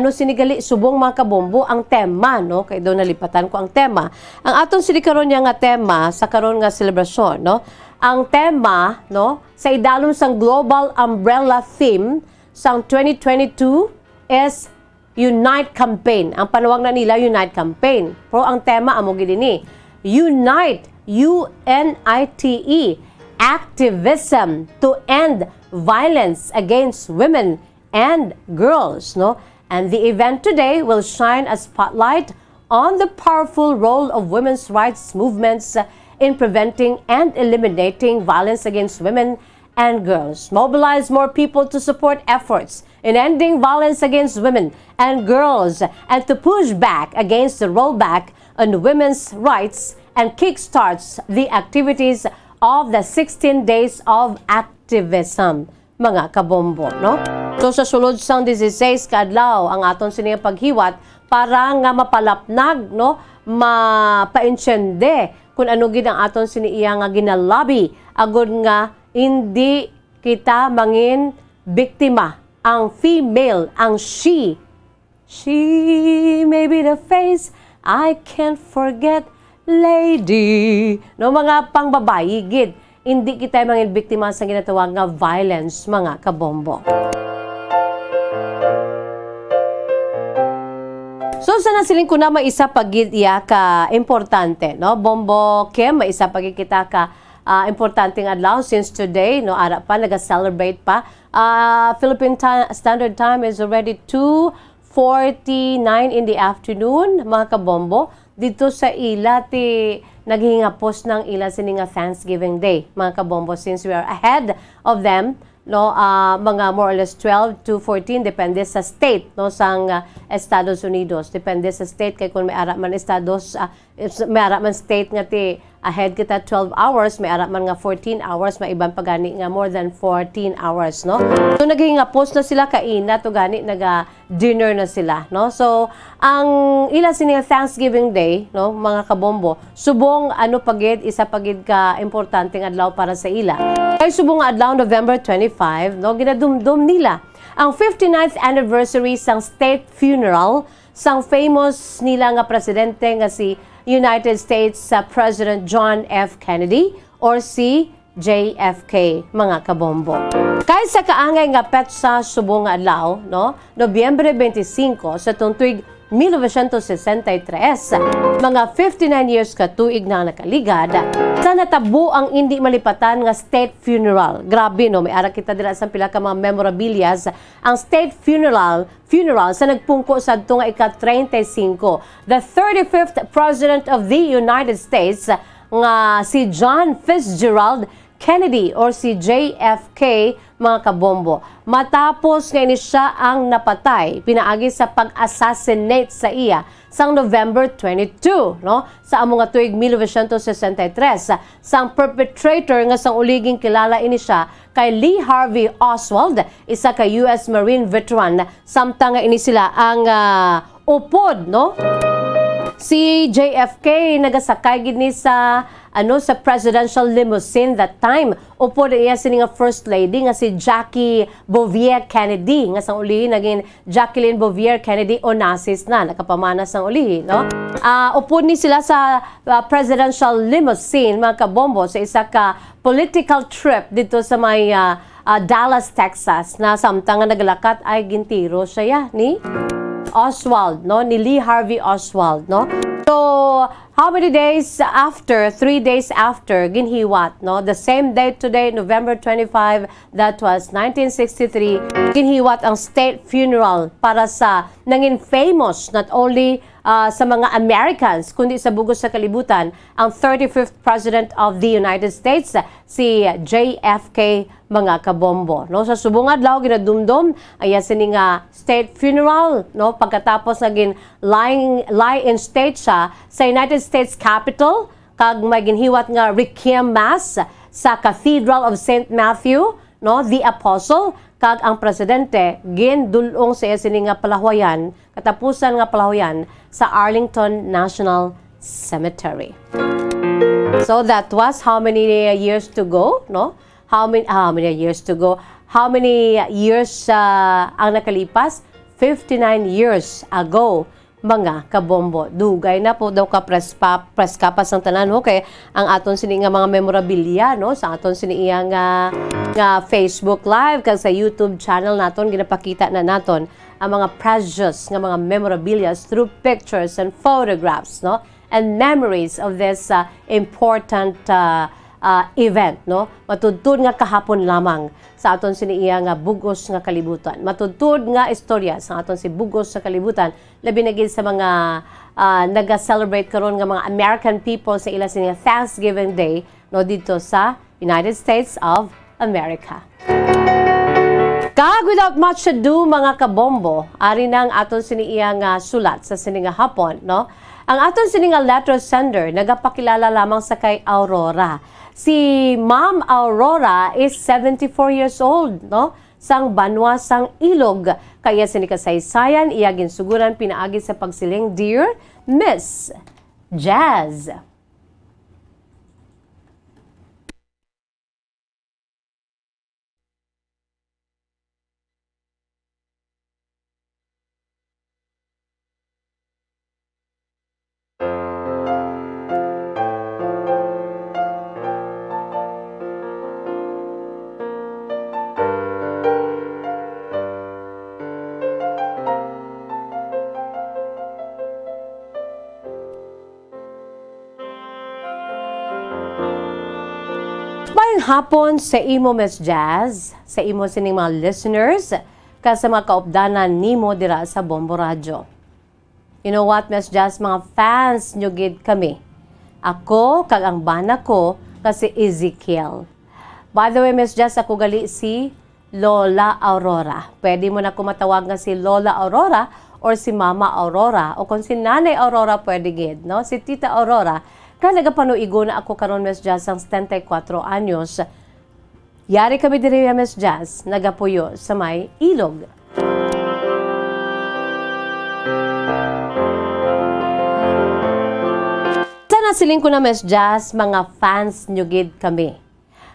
sinigali subong, mga kabombo, ang tema, no, kay do nalipatan ko ang tema. Ang aton sinikaron nga tema sa karon nga selebrasyon, no, ang tema, no, sa idalom sang global umbrella theme sang 2022 is Unite Campaign. Ang panawag na nila Unite Campaign. Pero ang tema amo gid ini, Unite, UNITE, activism to end violence against women and girls, no? And the event today will shine a spotlight on the powerful role of women's rights movements in preventing and eliminating violence against women and girls. Mobilize more people to support efforts in ending violence against women and girls and to push back against the rollback on women's rights and kickstarts the activities of the 16 days of activism, mga kabombo, no? So sa sulod sang 16 kadlaw ang aton siniya paghiwat para nga mapalapnag, no, mapainsyende kung ano gid ang aton siniiya nga ginalabi agud nga hindi kita mangin biktima, ang female, ang she may be the face I can't forget, lady, no, mga pangbabayi gid, hindi kita mangin biktima sa ginatawag nga violence, mga kabombo. So sa nasiling ko na maisa pagidya ka importante, no? Bombo Kim, maisa pagkikita ka importanteng adlaw since today, no? Ara pa naga-celebrate pa. Philippine Standard Time is already 2:49 in the afternoon, mga kabombo. Dito sa ila ti naghihingapos ng ila sininga Thanksgiving Day, mga kabombo, since we are ahead of them, no, mga more or less 12 to 14 depende sa state, no, sang Estados Unidos, depende sa state kay kung may ara man may ara man state nga ti ahead kita 12 hours, may ara man nga 14 hours, may ibang pagani nga more than 14 hours, no. So naghihingapos na sila kaina to gani dinner na sila, no. So ang ila sini Thanksgiving Day, no, mga kabombo, subong ano pagid isa pagid ka importanteng adlaw para sa ila. Kay subong adlaw November 25, no, ginadumdum nila ang 59th anniversary sang state funeral sang famous nila nga presidente nga si United States President John F. Kennedy or si JFK, mga kabombo. Kahit sa kaangay nga petsa subong nga adlaw, no, Nobyembre 25 sa tuig 1963, mga 59 years katuig na nakaligad, sa natabo ang hindi malipatan nga state funeral. Grabe, no, may ara kita dira sa pila ka mga memorabilias. Ang state funeral sa nagpungko sa adto nga ika-35, the 35th President of the United States nga si John Fitzgerald Kennedy or si JFK, mga kabombo. Matapos nga ini siya ang napatay, pinaagi sa pag-assassinate sa iya sang November 22, no? Sa amo nga tuig 1963, sang perpetrator nga sang uliging kilala ini siya kay Lee Harvey Oswald, isa ka US Marine veteran, samtang nga ini sila ang upod, no? Si JFK nagasakay gid ni sa sa presidential limousine that time. Upo na iya sini nga first lady nga si Jackie Bouvier Kennedy, nga sang uli naging Jacqueline Bouvier Kennedy Onassis na nakapamana sang uli, no. Upo ni sila sa presidential limousine, mga kabombo, sa isa ka political trip dito sa may Dallas, Texas, na samtang nga naglakat ay gintiro siya ni Oswald, no, ni Lee Harvey Oswald, no. So, how many days after, 3 days after, ginhiwat, no? The same day today, November 25, that was 1963, ginhiwat ang state funeral para sa nangin famous, not only sa mga Americans, kundi sa bugos sa kalibutan, ang 35th President of the United States, si JFK, mga kabombo, no. Sa subong adlaw ginadumdum ay sini nga state funeral, no, pagkatapos naging lie-in state siya sa United States Capitol, kag may ginhiwat nga Requiem Mass sa Cathedral of St. Matthew, no, the Apostle, kag ang presidente gindulong sa sini nga palahwayan, katapusan nga palahwayan sa Arlington National Cemetery. So that was how many years to go, no? How many years to go? How many years ang nakalipas? 59 years ago, mga kabombo. Dugay na po daw ka press kapas ng tanan, okay? Ang aton sini nga mga memorabilia, no? Sa aton sini nga Facebook Live kag sa YouTube channel naton ginapakita na naton ang mga precious nga mga memorabilia through pictures and photographs, no? And memories of this important event, no. Matudtod nga kahapon lamang sa aton siniiya nga bugos nga kalibutan. Matudtod nga istorya sa aton si bugos sa kalibutan, labi na gid sa mga naga-celebrate karon nga mga American people sa ila sini Thanksgiving Day, no, dito sa United States of America. Kag without much ado, mga kabombo, ari nang aton siniiya nga sulat sa sini nga hapon, no. Ang aton sini nga letter sender nagapakilala lamang sa kay Aurora. Si Ma'am Aurora is 74 years old, no? Sang Banwa sang Ilog. Kaya sini kasaysayan iya ginsuguran pinaagi sa pagsiling, Dear Miss Jazz. Mayang hapon sa imo, Miss Jazz, sa imo sining mga listeners, sa mga kaupdanan nimo dira sa Bombo Radyo. You know what, Miss Jazz, mga fans nyo gid kami. Ako, kag ang bana ko, kasi Ezekiel. By the way, Miss Jazz, ako gali si Lola Aurora. Pwede mo na kumatawag nga si Lola Aurora or si Mama Aurora. O kung si Nanay Aurora, pwede gid, no? Si Tita Aurora. Kaya nagapanuigo na ako karon, Miss Jazz, ang 74 anyos. Yari kami diri, Miss Jazz, nagapuyo sa may ilog. Sana siling ko na, Miss Jazz, mga fans nyo gid kami.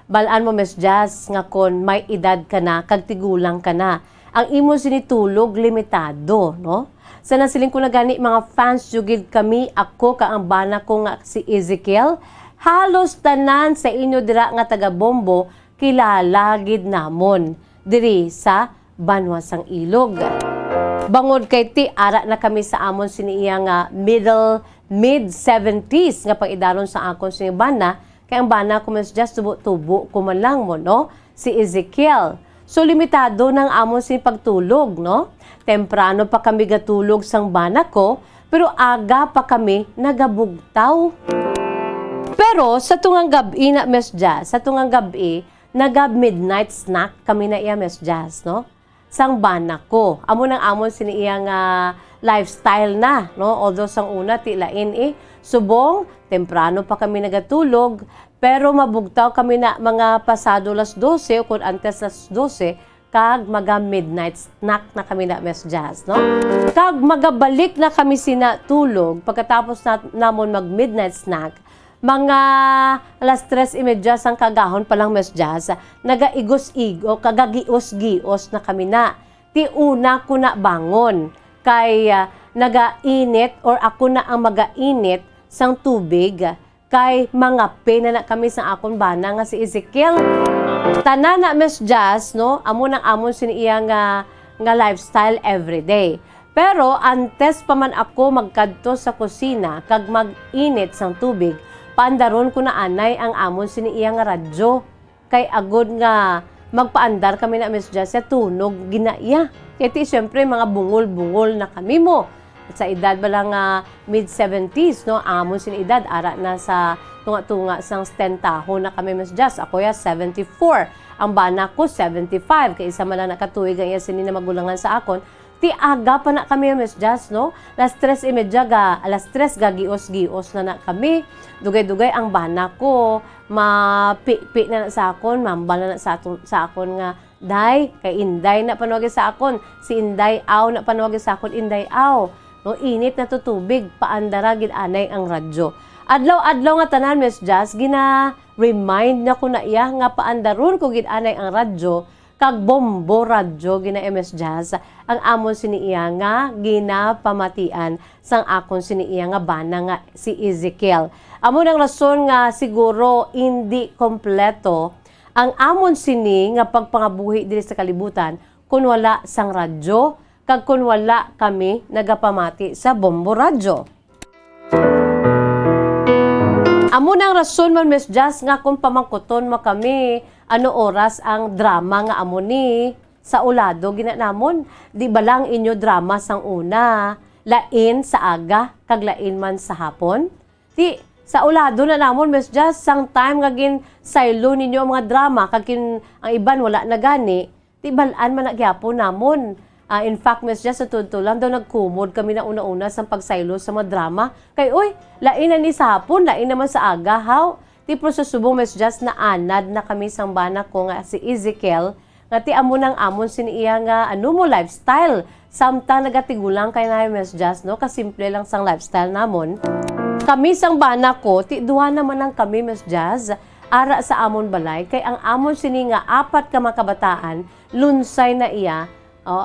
Balaan mo, Miss Jazz, nga kon may edad ka na, kag tigulang ka na. Ang imo sinitulog, limitado, no? Sana siling ko na gani, mga fans nyo gid kami, ako ka ang bana ko nga si Ezekiel. Halos tanan sa inyo dira nga taga Bombo, kilala gid namon diri sa Banwasang Ilog. Bangod kay ti ara na kami sa amon siniya nga mid-70s nga pag-idaron sa akon sini bana, kay ang bana ko mas just tubo ko man lang mo, no? Si Ezekiel. So limitado ng amon sini pagtulog, no? Temprano pa kami gatulog sang bana ko, pero aga pa kami nagabugtaw. Pero sa tungang gabi na, Miss Jazz, sa tungang gabi, nagab-midnight snack kami na iya, Miss Jazz, no? Sang bana ko. Amo nang amon siniya nga lifestyle na, no? Although sang una, tilain subong, temprano pa kami nagatulog, pero mabugtaw kami na mga pasado las 12 o kung antes las 12, kag maga-midnight snack na kami na, Miss Jazz, no? Kag magabalik na kami sina tulog, pagkatapos namon mag-midnight snack, mga alas 3:30 sang kagahon pa lang, Miss Jazz, nagaigos-igo, kagagios-gios na kami na. Ti una ko na bangon, kay nagainit or ako na ang magainit sang tubig, kay mga pena na kami sa akon bana nga si Ezekiel. Tanan na, Miss Jazz, no? Amo nang amon siniya nga lifestyle everyday. Pero antes pa man ako magkadto sa kusina, kag mag-init sang tubig, paandaron ko na anay ang amon siniya nga radyo. Kay agod nga magpaandar kami na, Miss Jazz, sa tunog ginaiya. Kaya siyempre mga bungol-bungol na kami mo. At sa edad ba lang mid-70s, no? Amon sini edad, ara na sa tunga-tunga sang 10 taho na kami, Miss Jazz. Ako ya 74. Ang bana ko 75. Kaya isa man lang nakatuig ang sini na magulangan sa akon. Ti aga pa na kami, Miss Jazz, no? Alas 3:30 alas 3 gios-gios na kami. Dugay-dugay ang bana ko, mapi-pi na sa akon, mambala na sa akon nga, day, kay Inday na panawagin sa akon. Si Inday Aw na panawagin sa akon, Inday Aw. No, init na tutubig, paandara gid anay ang radyo. Adlaw-adlaw nga tanan, Miss Jazz, gina-remind na ko na iya nga paandaron ko gid anay ang radyo, kag Bombo Radyo gina MS Jazz ang amon siniiya nga ginapamatian sang akon siniiya nga bana nga si Ezekiel. Amon ang rason nga siguro hindi kompleto ang amon sini nga pagpangabuhi diri sa kalibutan kun wala sang radyo kag kun wala kami nagapamati sa Bombo Radyo. Amo nang rason man, Miss Jazz, nga kung pamangkuton mo kami, ano oras ang drama nga amo ni sa ulado ginanamon. Di ba lang inyo drama sang una, lain sa aga, kag lain man sa hapon? Di, sa ulado na namon, Miss Jazz, sang time nga gin saylo ninyo ang mga drama, kag ang iban wala na gani, di balaan man nagyapo namon. In fact, Miss Jazz, sa tutulan daw nagkumod kami na una-una sa pagsaylo sa mga drama. Kay, uy, lain na ni sa hapon, lain naman sa aga, how? Ti prosesubong, Miss Jazz, na anad na kami sang bana ko nga si Ezekiel, nga ti amo nang amon siniya nga ano mo lifestyle. Samtang nagatigulang kay na, Miss Jazz, no? Kasimple lang sang lifestyle namon. Kami sang bana ko, ti duha naman ang kami, Miss Jazz, ara sa amon balay, kay ang amon sini nga 4 ka mga kabataan, lunsay na iya.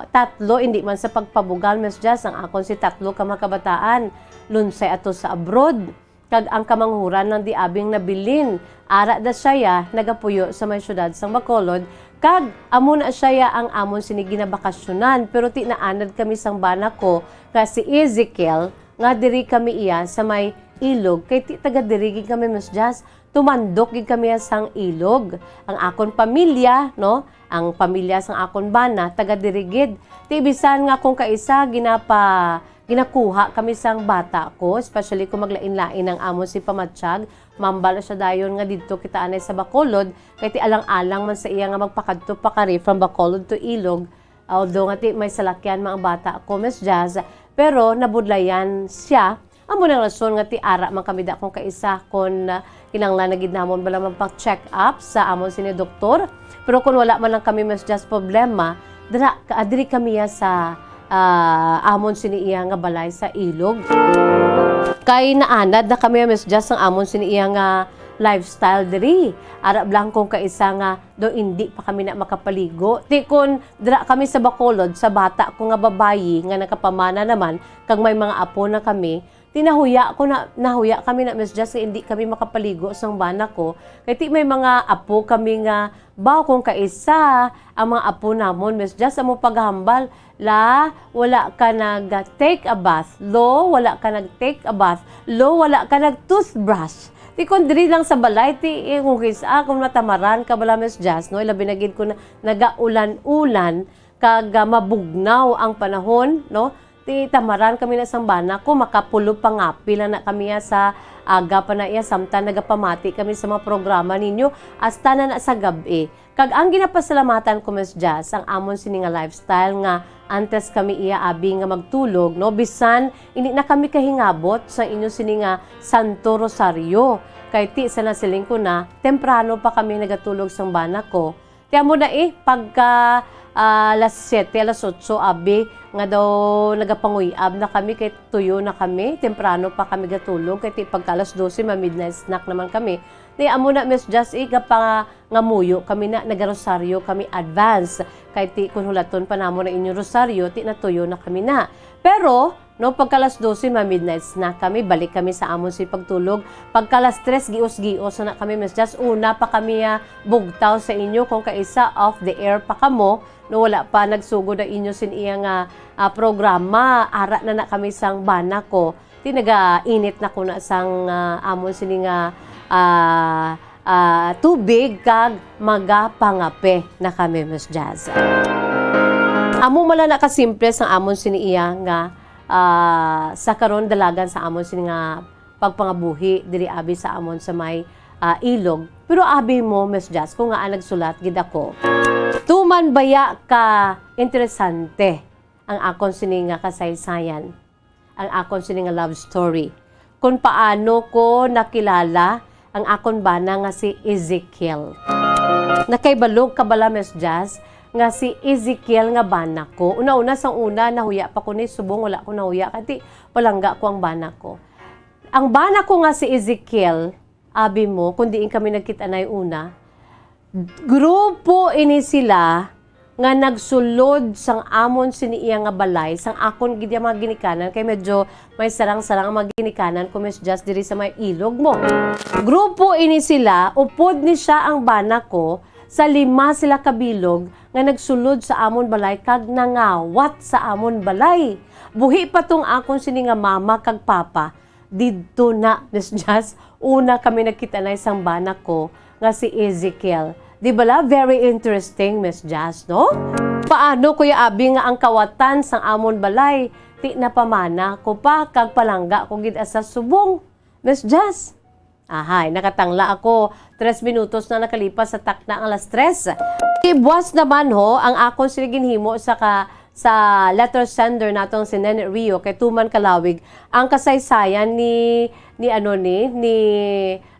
Tatlo, hindi man sa pagpabugal, Miss Jazz, ang akon si 3 ka mga kabataan, lunsay ato sa abroad. Kag ang kamanghuran ng diabing nabilin, ara da siya nagapuyo sa may syudad sang Bacolod, kag amo na siya ang amon sinigi na bakasyonan, pero ti naanad kami sang bana ko, kasi Ezekiel, nga diri kami iya sa may ilog kay ti taga diri gid kami Miss Jazz, tumandok gid kami sang ilog. Ang akon pamilya, no, ang pamilya sang akon bana taga diri gid. Ti bisan nga kung kaisa ginakuha kami sang bata ko, especially kung maglain-lain ang amo si Pamatsyag, mambala siya dayon nga didto kita anay sa Bacolod, kay ti alang-alang man sa iya nga magpakadto pa kari from Bacolod to Ilog. Although nga ti may salakyan mga bata ko, Miss Jazz, pero nabudlayan siya. Amo nang rason nga ti ara man kami da kung kaisa kon kinanglan na gid namon bala man pa-check up sa amon sini doktor. Pero kung wala man lang kami Miss Jazz problema, diri kami sa amon sini iya nga balay sa ilog. Kay naanad na kami Miss Jazz ang amon sini iya nga lifestyle diri. Arab lang kung kaisa nga do hindi pa kami na makapaligo. Ti kun dira kami sa Bacolod sa bata ko nga babayi nga nakapamana naman kag may mga apo na kami, nahuya kami na Miss Jazz hindi kami makapaligo sang bana ko. Kay ti may mga apo kami nga baw kung kaisa ang mga apo namon Miss Jazz amo paghambal la wala ka nag-take a bath, lo wala ka nag-take a bath, lo wala ka nag-toothbrush. Ti kon diri lang sa balay ti kung kisa kung natamaran ka bala Miss Jazz no ilabi na gid ko na nagaulan-ulan kag mabugnaw ang panahon no ti tamaran kami na sang bana ko makapulo pa nga pila na kami sa aga pa na iya samtang nagapamati kami sa mga programa ninyo hasta na sa gabi. Kag ang ginapasalamatan ko Miss Jazz ang amon sini nga lifestyle nga antes kami iya abi nga magtulog no bisan hindi na kami kahingabot sa inyo sini nga Santo Rosario. Kay ti sa nasiling ko na temprano pa kami nagatulog sang bana ko. Tiyan mo na pagka alas 7, alas 8 abi nga daw nagapanguyab na kami kay tuyo na kami, temprano pa kami gatulog kay ti pagka alas 12 midnight snack naman kami. Di amo na Miss Jazz pa nga muyo kami na nagarosaryo kami advance kay ti kun hulaton pa namo na inyo rosaryo ti natuyo na kami na. Pero no pagka alas 12 midnight snack kami, balik kami sa amon si pagtulog. Pagka alas 3 gios-gios na kami Miss Jazz, una pa kami bugtaw sa inyo kung kaisa off the air pa kamo no wala pa nagsugod na inyo sin iya nga programa ara na kami sang bana ko ti naga-init na ko na sang amon sini nga tubig kag magapangape na kami Miss Jazz. Amo mala na kasimple sang amon sini iya nga sa karon dalagan sa amon sini nga pagpangabuhi diri abi sa amon sa may ilog. Pero abi mo Miss Jazz kung nga nagsulat gid ako. Tuman baya ka interesante ang akon sini nga kasaysayan, ang akon sini nga love story. Kung paano ko nakilala ang akon bana nga si Ezekiel. Nakaibalog ka bala Miss Jazz nga si Ezekiel nga bana ko. Una-una sang una nahuya pa ko ni subong wala ko nahuya kati palangga ko ang bana ko. Ang bana ko nga si Ezekiel, abi mo kun diin kami nagkita na una, grupo ini sila nga nagsulod sang amon sini iya nga balay sang akon gid mga ginikanan kay medyo may sarang-sarang ang mga ginikanan ko Miss Jazz diri sa may ilog mo. Grupo ini sila upod ni siya ang bana ko sa 5 sila kabilog nga nagsulod sa amon balay kag nangawat sa amon balay. Buhi pa tong akon sini nga mama kag papa didto na Miss Jazz una kami nagkita na isang bana ko nga si Ezekiel. Di bala? Very interesting, Miss Jazz, no? Paano, Kuya Abi, nga ang kawatan sang amon balay? Ti na pamana ko pa, kag palangga ko gid sa subong. Miss Jazz? Ahay, nakatangla ako. 3 minutos na nakalipas sa takna ang alas 3. Ibuwas naman ho, ang akong siniginhimo sa letter sender natong si Nene Rio kay Tuman Kalawig, ang kasaysayan ni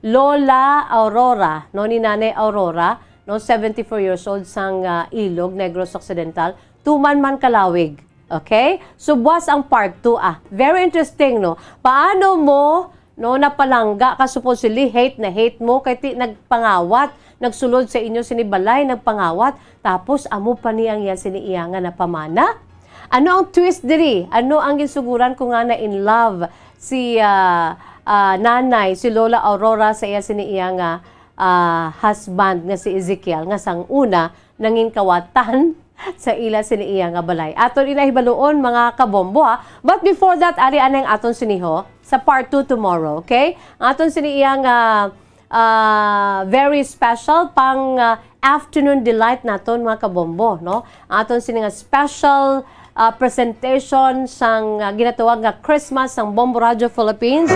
Lola Aurora, no, ni Nanay Aurora, no, 74 years old sang Ilog, Negros Occidental, Tuman man Kalawig. Okay? So, buwas ang part 2. Very interesting, no? Paano mo, no, napalangga ka supposedly, hate mo, kay ti nagpangawat, nagsulod sa inyo sinibalay, nagpangawat, tapos amo pa niyang yan siniiyangan na pamana? Ano ang twist diri? Ano ang ginsuguran ko nga na in love si nanay, si Lola Aurora sa iya siniiya nga husband nga si Ezekiel nga sang una nangin kawatan sa ila siniiya nga balay. Aton ila hibaluon mga kabombo ha. But before that, ari anay aton siniho sa part 2 tomorrow, okay? Ang aton siniiya nga very special pang afternoon delight naton mga kabombo, no? Ang aton sini nga special presentation sang ginatawag nga Christmas sang Bombo Radio Philippines.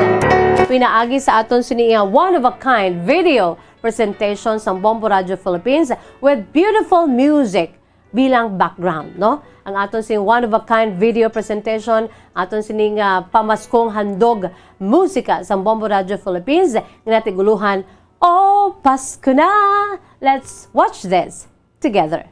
Pinaagi sa aton siniiya one of a kind video presentation sang Bombo Radio Philippines with beautiful music bilang background, no? Ang aton sing one of a kind video presentation, aton sining pamaskong handog musika sa Bombo Radio Philippines nga natiguluhan, Oh, Pasko na! Let's watch this together.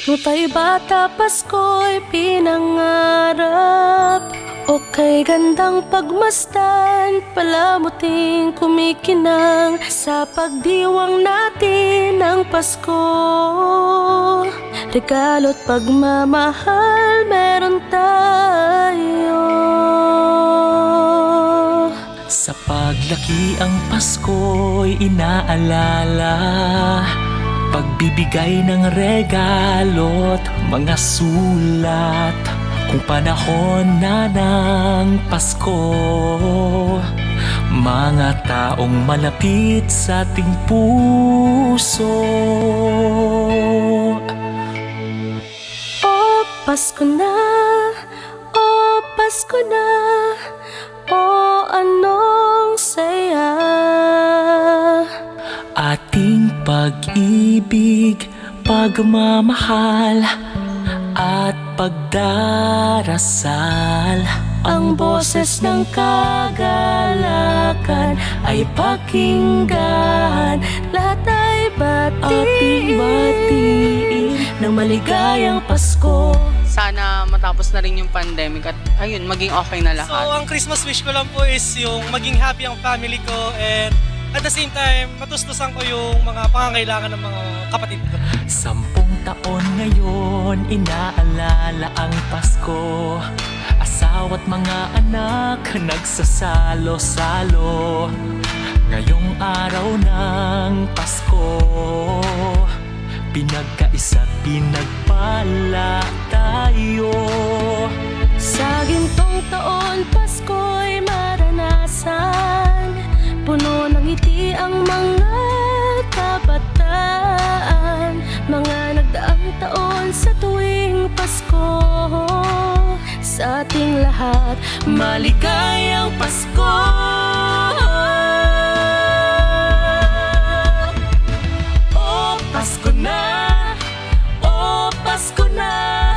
Nung tayo bata, Pasko'y pinangarap. O kay gandang pagmasdan, palamuting kumikinang sa pagdiwang natin ng Pasko. Regalo't pagmamahal meron tayo. Sa paglaki ang Pasko'y inaalala, pagbibigay ng regalo't mga sulat. Kung panahon na ng Pasko, mga taong malapit sa ating puso. Oh, Pasko na, oh, Pasko na, oh, anong saya. Ating pag-ibig, pagmamahal at pagdarasal. Ang boses ng kagalakan ay pakinggan. Lahat ay batiin ng maligayang Pasko. Sana matapos na rin yung pandemic at ayun, maging okay na lahat. So, ang Christmas wish ko lang po is yung maging happy ang family ko and at the same time, matustusan ko yung mga pangangailangan ng mga kapatid ko. 10 taon ngayon, inaalala ang Pasko. Asawa't mga anak, nagsasalo-salo. Ngayong araw ng Pasko, pinagkaisa't pinagpala tayo. Sa gintong taon, Pasko'y maranasan. Puno ng ngiti ang mga kabataan. Mga nagdaang taon sa tuwing Pasko. Sa ating lahat, maligayang Pasko. Oh, Pasko na, oh, Pasko na,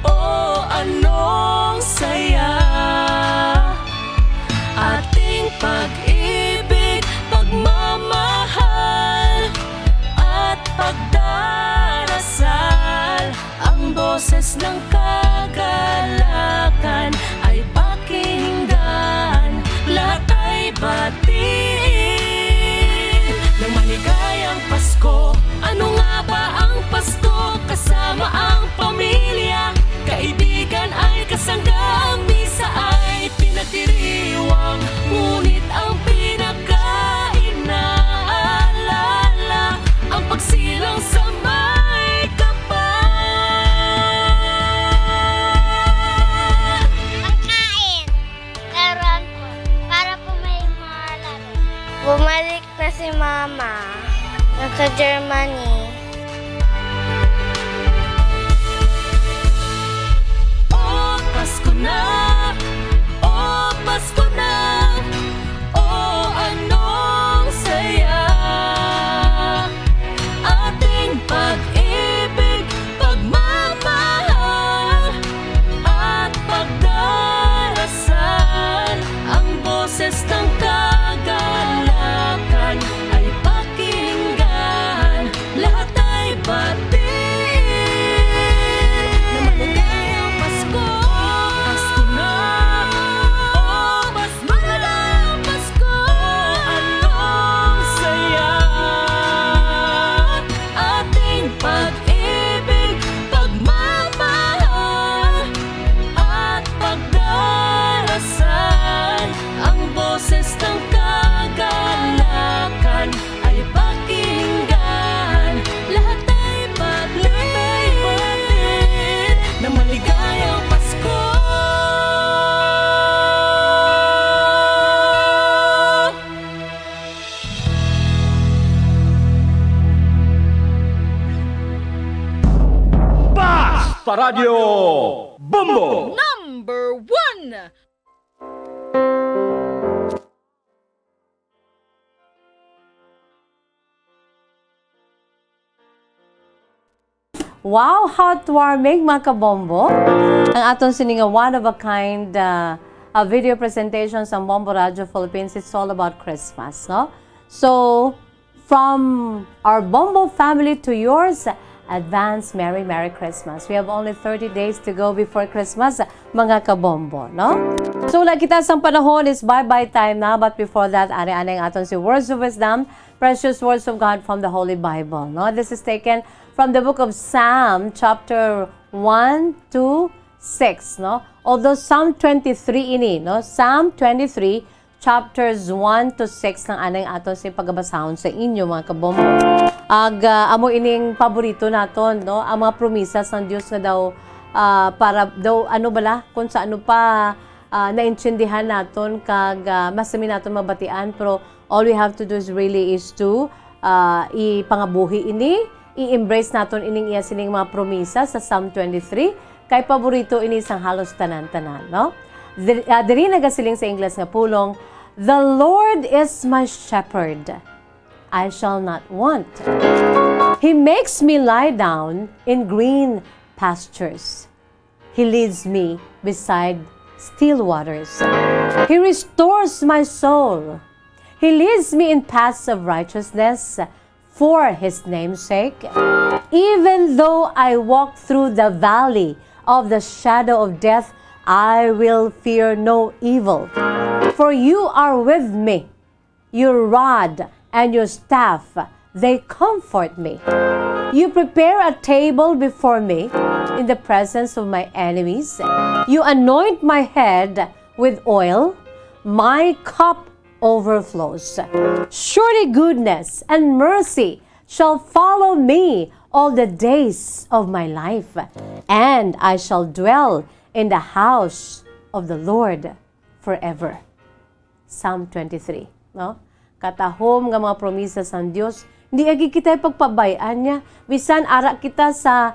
oh, anong saya. Ating pag-ibig, pagmamahal at pagdarasal. Ang boses ng kagalakan ay pakinggan. Lahat ay batiin ng maligayang Pasko. Ano nga ba ang Pasko? Kasama ang pamilya, kaibigan ay kasanggang, misa ay pinagdiriwang. Ngunit ang pinaka-inaalala, ang pagsilang sa may kapal. Sa Radyo Bombo! Number 1! Wow, heartwarming mga kabombo. Ang atong sininga one-of-a-kind video presentation sa Bombo Radio Philippines. It's all about Christmas, no? So, from our Bombo family to yours, advance Merry Christmas. We have only 30 days to go before Christmas, mga kabombo, no? So, kita sang panahon is bye-bye time na, but before that, ari-ari ang atong si Words of Wisdom, precious words of God from the Holy Bible, no? This is taken from the book of Psalm, chapter 1 to 6, no? Although Psalm 23 ini, no? Psalm 23, chapters 1 to 6 ng anay ato sa pagbabasahon sa inyo, mga kabombo. Amo ining paborito naton, no? Ang mga promisas ng Diyos nga daw, para daw, ano bala, kung sa ano pa, naintindihan naton, kag masami naton mabatian, pero all we have to do is really is to ipangabuhi ini, i-embrace naton ining iya sining mga promisa sa Psalm 23 kay paborito ini sang halos tanan-tanan, no? Diri nagasiling sa Ingles nga pulong, "The Lord is my shepherd, I shall not want. He makes me lie down in green pastures. He leads me beside still waters. He restores my soul. He leads me in paths of righteousness for His name's sake. Even though I walk through the valley of the shadow of death, I will fear no evil. For you are with me. Your rod and your staff, they comfort me. You prepare a table before me in the presence of my enemies. You anoint my head with oil. My cup overflows. Surely goodness and mercy shall follow me all the days of my life, and I shall dwell in the house of the Lord forever. Psalm 23, no? Katahom nga mga promisa sa Dios, hindi agi kita pagpabayaan niya. Bisan ara kita sa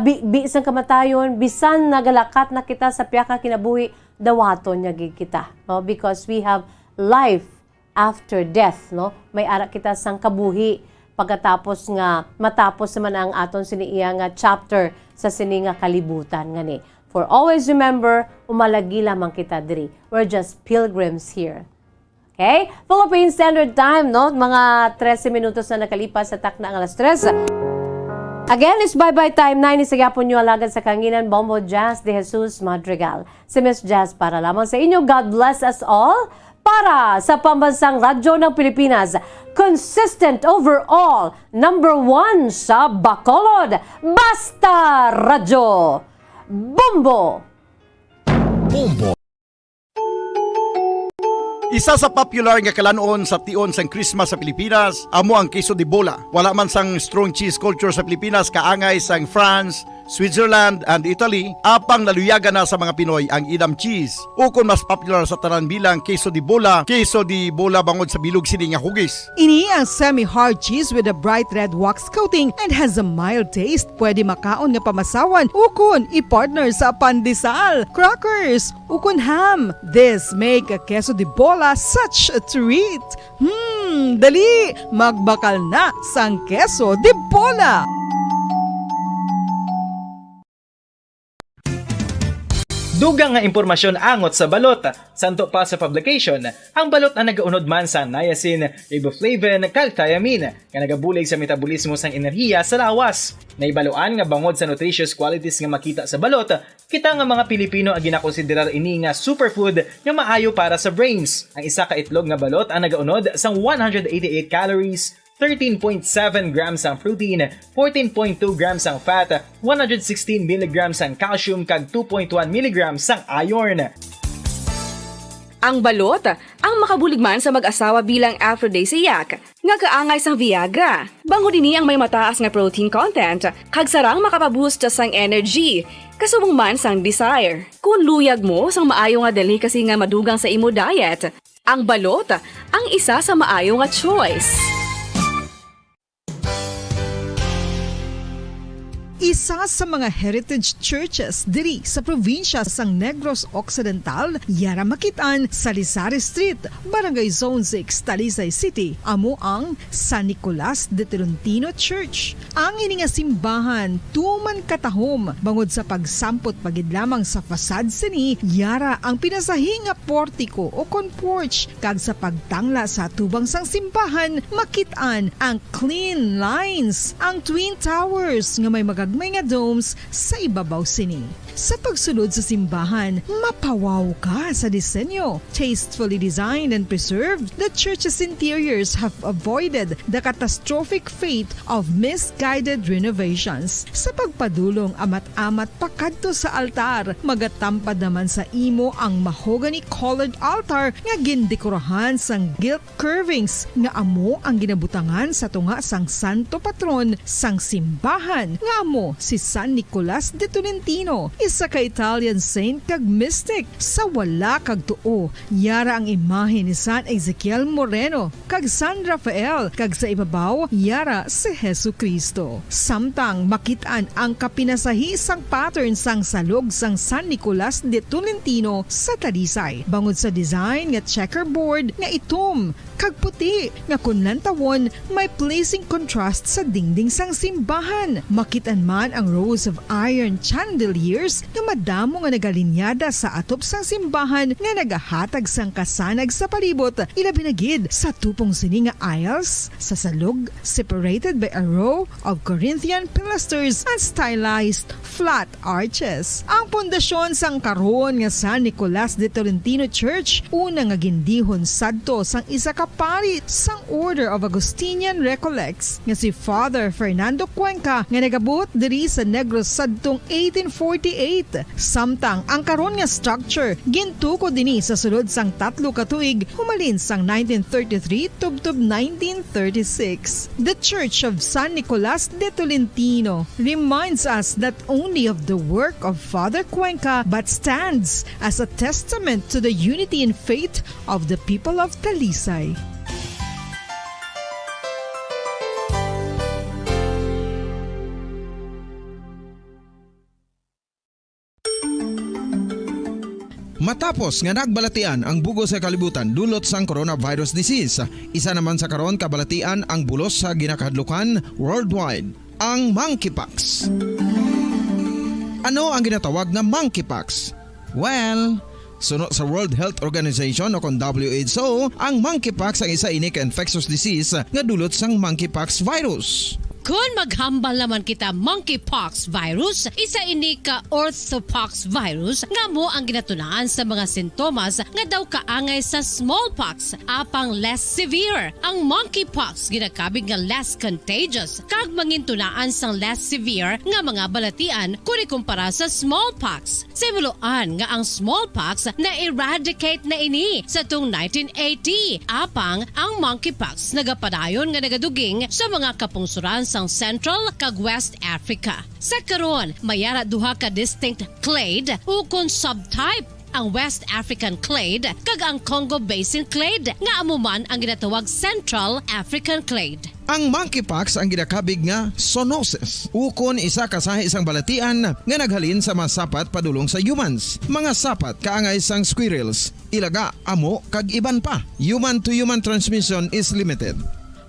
bi sang kamatayon, bisan nagalakat na kita sa piyaka kinabuhi, dawaton niya gid kita, no? Because we have life after death, no? May ara kita sang kabuhi pagkatapos nga matapos naman ang aton siniiya nga chapter sa sini nga kalibutan ngani. For always remember, umalagi lamang kita diri. We're just pilgrims here. Okay? Philippine Standard Time, no? Mga 13 minutos na nakalipas sa takna ang alas 3. Again, it's bye-bye time. 9 isagapon nyo alagad sa kanginan, Bombo Jazz de Jesus Madrigal. Si Miss Jazz para lamang sa inyo. God bless us all. Para sa pambansang radyo ng Pilipinas, consistent overall, number 1 sa Bacolod, Basta Radyo, Bombo! Bombo. Isa sa popular nga kalanon sa tion sang Christmas sa Pilipinas, amo ang queso de bola. Wala man sang strong cheese culture sa Pilipinas, kaangay sang France, Switzerland and Italy, apang naluyagan na sa mga Pinoy ang Edam cheese. Ukon mas popular sa tanan bilang queso de bola bangod sa bilog sini nga hugis. Ini ang semi-hard cheese with a bright red wax coating and has a mild taste. Pwede makaon nga pamasawan, ukon i-partner sa pandesal, crackers, ukon ham. This make a queso de bola such a treat. Dali, magbakal na sang queso de bola. Dugang nga impormasyon angot sa balot. Santo pa sa publication, ang balot na nagaunod man sa niacin, riboflavin, calthiamine, nga nagabulig sa metabolismo sang enerhiya sa lawas. Naibaluan nga bangod sa nutritious qualities nga makita sa balot, kita nga mga Pilipino ang ginakonsiderar ini nga superfood nga maayo para sa brains. Ang isa ka itlog nga balot ang nagaunod sang 188 calories, 13.7 grams ang protein, 14.2 grams ang fat, 116 mg ang calcium kag 2.1 mg ang iron. Ang balot, ang makabuligman sa mag-asawa bilang aphrodisiac, nga kaangay sang Viagra. Bango dini ang may mataas nga protein content, kag sarang makapaboost sang energy, kasubong man sang desire. Kung luyag mo sang maayo nga delicacy nga madugang sa imo diet, ang balot, ang isa sa maayo nga choice. Isa sa mga heritage churches diri sa probinsya sang Negros Occidental, yara makitaan sa Lizares Street, Barangay Zone 6, Talisay City, amo ang San Nicolas de Tolentino Church. Ang ini nga simbahan tuman katahom bangod sa pagsampot pagid lamang sa fasad sini, yara ang pinasahi nga portiko o porch kag sa pagtangla sa tubang sang simbahan makitaan ang clean lines, ang twin towers nga may magagmay nga domes sa ibabaw sini. Sa pagsulod sa simbahan, mapawaw ka sa disenyo. Tastefully designed and preserved, the church's interiors have avoided the catastrophic fate of misguided renovations. Sa pagpadulong amat-amat pakadto sa altar, magatampad naman sa imo ang mahogany colored altar nga gindekorahan sang gilt curvings nga amo ang ginabutangan sa tunga sang santo patron sang simbahan nga amo si San Nicolas de Tolentino, isa ka Italian saint kag mystic. Sa wala kag tuo, yara ang imahe ni San Ezekiel Moreno kag San Rafael, kag sa ibabaw yara si Hesu Kristo. Samtang makitaan ang kapinasahi sang pattern sang salog sang San Nicolas de Tolentino sa Talisay, bangod sa design nga checkerboard nga itom kag puti nga kunlantawon may pleasing contrast sa dingding sang simbahan. Makitaan man ang rows of iron chandeliers nga madamo nga nagalinyada sa atop sang simbahan nga nagahatag sang kasanag sa palibot, ilabi na gid sa tupong sini nga aisles sa salog, separated by a row of Corinthian pilasters and stylized flat arches. Ang pundasyon sang karon nga San Nicolas de Tolentino Church una nga gindihon sadto sang isa ka pari sang Order of Augustinian Recollects nga si Father Fernando Cuenca nga nagabot diri sa Negros sadtong 1848. Samtang ang karon nga structure gintuko dinhi sa sulod sang 3 ka tuig humalin sang 1933 tubtob 1936. The Church of San Nicolas de Tolentino reminds us not only of the work of Father Cuenca but stands as a testament to the unity and faith of the people of Talisay. Matapos nga nagbalatian ang bugos sa kalibutan dulot sang coronavirus disease, isa naman sa karon kabalatian ang bulos sa ginakahadlukan worldwide, ang monkeypox. Ano ang ginatawag na monkeypox? Well, sunod sa World Health Organization o kung WHO, ang monkeypox ang isa ini ka infectious disease nga dulot sang monkeypox virus. Kung maghambal naman kita monkeypox virus, isa ini ka orthopox virus nga mo ang ginatunaan sa mga sintomas nga daw kaangay sa smallpox, apang less severe. Ang monkeypox ginakabig nga less contagious kag mangintunaan sang less severe nga mga balatian kung ikumpara sa smallpox. Simuloan nga ang smallpox na eradicate na ini sa tung 1980, apang ang monkeypox nagapadayon nga nagaduging sa mga kapungsuran sang Central kag West Africa. Sa karon, mayara duha ka distinct clade o kung subtype, ang West African clade kag ang Congo Basin clade nga amuman ang ginatawag Central African clade. Ang monkeypox ang ginakabig nga zoonosis. Ukon isa ka sa isang balatian nga naghalin sa mga sapat padulong sa humans. Mga sapat kaangay sang squirrels, ilaga, amo kag iban pa. Human to human transmission is limited.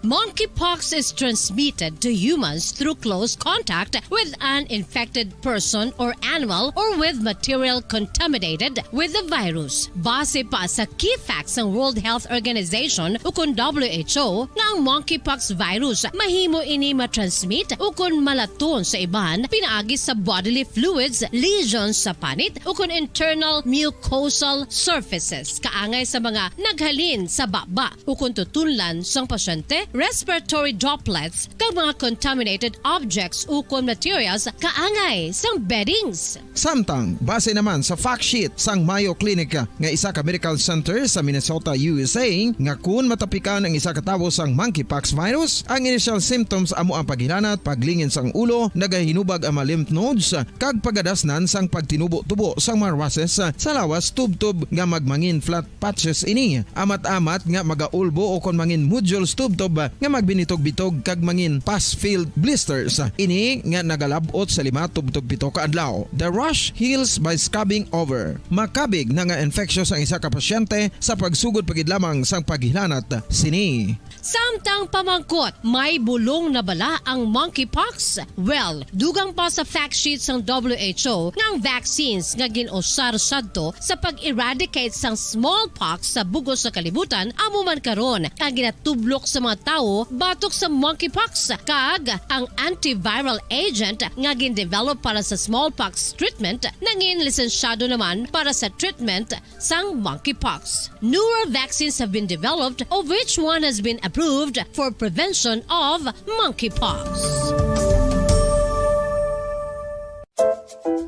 Monkeypox is transmitted to humans through close contact with an infected person or animal or with material contaminated with the virus. Base pa sa key facts ng World Health Organization o kung WHO nga ang monkeypox virus mahimo ini matransmit o kung malaton sa iban pinaagi sa bodily fluids, lesions sa panit o kung internal mucosal surfaces kaangay sa mga naghalin sa baba o kung tutunlan sang pasyente, respiratory droplets kag mga contaminated objects ukon materials kaangay sang beddings. Samtang, base naman sa fact sheet sang Mayo Clinic nga isa ka medical center sa Minnesota, USA, nga kun matapikan ang isa ka tawo sang monkeypox virus, ang initial symptoms amo ang paghilanat, paglingin sang ulo, nagahinubag ang mga lymph nodes, kag pagadasnan sang pagtinubo-tubo sang mga rashes sa lawas tubtob nga magmangin flat patches ini. Amat-amat nga magaulbo o kon mangin nodules tubtob nga magbinitog-bitog kag mangin pus-filled blisters. Ini nga nagalabot sa 5 tubtog 7 ka adlaw. The rash heals by scabbing over. Makabig na nga infectious ang isa ka pasyente sa pagsugod pagid lamang sang paghilanat sini. Samtang pamangkot, may bulong na bala ang monkeypox? Well, dugang pa sa fact sheet ng WHO nga ang vaccines nga ginusar sadto sa pag-eradicate sang smallpox sa bugos sa kalibutan amo man karon ang ginatublok sa mga tao batok sa monkeypox kag ang antiviral agent nga gin-develop para sa smallpox treatment nangin lisensyado naman para sa treatment sang monkeypox. Newer vaccines have been developed of which one has been approved for prevention of monkeypox.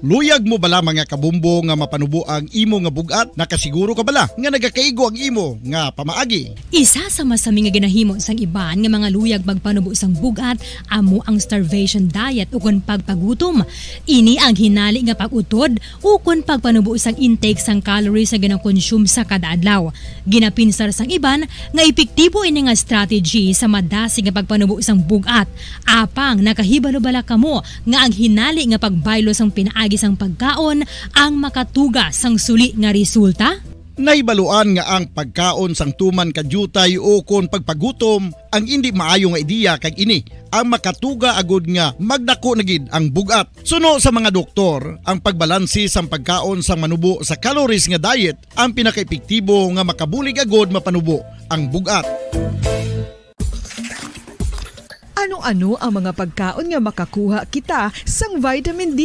Luyag mo bala mga kabumbo nga mapanubo ang imo nga bugat? Nakasiguro ka bala nga nagakaigo ang imo nga pamaagi? Isa sa masami nga ginahimo sang iban nga mga luyag magpanubo sang bugat amo ang starvation diet ukon pagpagutom. Ini ang hinali nga pag-utod ukon pagpanubo sang intake sang calories nga gina-consume sa kada adlaw. Ginapinsar sang iban nga epektibo ini nga strategy sa madasi nga pagpanubo sang bugat. Apang nakahibalo bala kamo nga ang hinali nga pagbaylo sang pinaagi sang pagkaon ang makatuga sang suli nga resulta? Naibaluan nga ang pagkaon sang tuman kadyutay o kon pagpagutom ang hindi maayo nga ideya kag ini ang makatuga agud nga magdako na gid ang bugat. Suno sa mga doktor, ang pagbalansi sang pagkaon sang manubo sa calories nga diet ang pinakaepektibo nga makabulig agud mapanubo ang bugat. Ano-ano ang mga pagkaon nga makakuha kita sang vitamin D?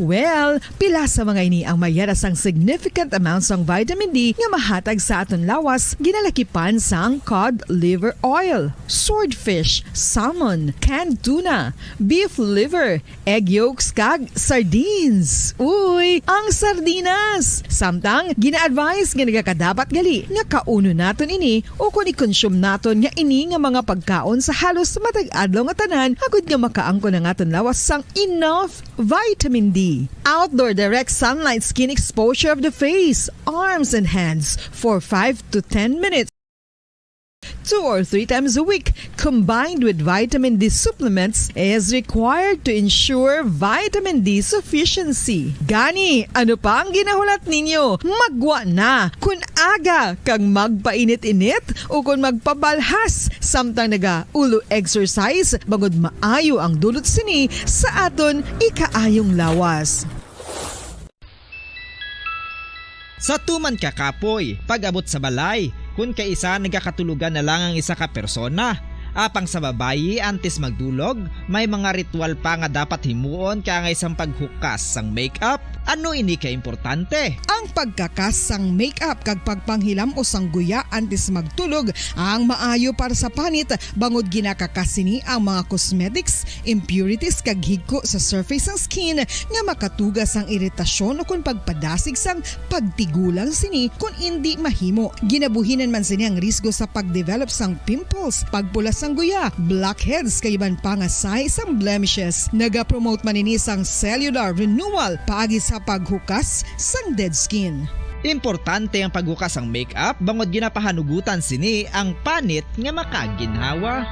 Well, pila sa mga ini ang mayara sang significant amount sang vitamin D nga mahatag sa aton lawas ginalakipan sang cod liver oil, swordfish, salmon, canned tuna, beef liver, egg yolks kag sardines. Uy, ang sardinas! Samtang gina-advise nga nagakadapat gali nga kauno naton ini o kung i-consume naton nga ini nga mga pagkaon sa halos matag adlaw nga tanan agud nga makaangko na ngaton lawas sang enough vitamin D. Outdoor direct sunlight skin exposure of the face, arms and hands for 5 to 10 minutes 2 or 3 times a week combined with vitamin D supplements is required to ensure vitamin D sufficiency. Gani, ano pa ang ginahulat ninyo? Magwa na kun aga kang magpainit-init o kun magpabalhas samtang naga-ulo exercise bangod maayo ang dulot sini sa aton ikaayong lawas. Sa tuman ka kapoy, pag-abot sa balay, kung kaisa nagkakatulugan na lang ang isa ka persona. Apang sa babayi antes magdulog, may mga ritual pa nga dapat himuon kaya nga isang paghukas sang makeup. Ano ini ka importante? Ang pagkakas sang makeup kag pagpanghilam o sangguya antes magtulog ang maayo para sa panit bangod ginakakasini ang mga cosmetics, impurities kag higko sa surface sang skin nga makatugas ang iritasyon o kung pagpadasig sang pagtigulang sini kung hindi mahimo. Ginabuhinan man sini ang risgo sa pagdevelop sang pimples, pagpula sang guya, blackheads kay iban pa nga size sang blemishes. Naga-promote man ini sang cellular renewal paagi sa paghukas sang dead skin. Importante ang paghukas ang makeup bangod ginapahanugutan sini ang panit nga makaginhawa.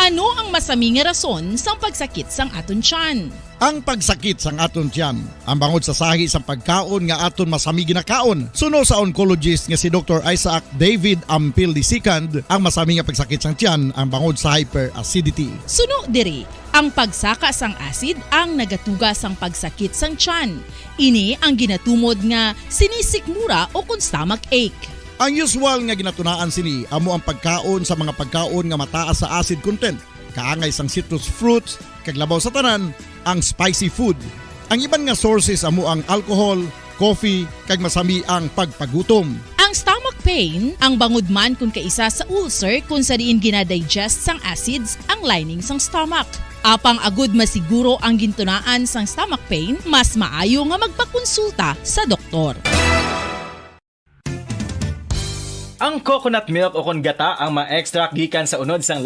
Ano ang masaming nga rason sang pagsakit sang aton tiyan? Ang pagsakit sang aton tiyan, ang bangod sa sahi sang pagkaon nga aton masami ginakaon. Suno sa oncologist nga si Dr. Isaac David Ampil II, ang masami nga pagsakit sang tiyan ang bangod sa hyperacidity. Suno diri, ang pagsaka sang acid ang nagatuga sang pagsakit sang tiyan. Ini ang ginatumod nga sinisikmura o kung stomach ache. Ang usual nga ginatunaan sini amo ang pagkaon sa mga pagkaon nga mataas sa acid content, kaangay sang citrus fruits, kag labaw sa tanan ang spicy food. Ang iban nga sources amo ang alcohol, coffee, kag masami ang pagpagutom. Ang stomach pain ang bangod man kung kaisa sa ulcer kung sa diin ginadigest sang acids ang lining sang stomach. Apang agud masiguro ang gintunaan sang stomach pain, mas maayo nga magpakonsulta sa doktor. Ang coconut milk o kon gata ang ma-extract gikan sa unod sang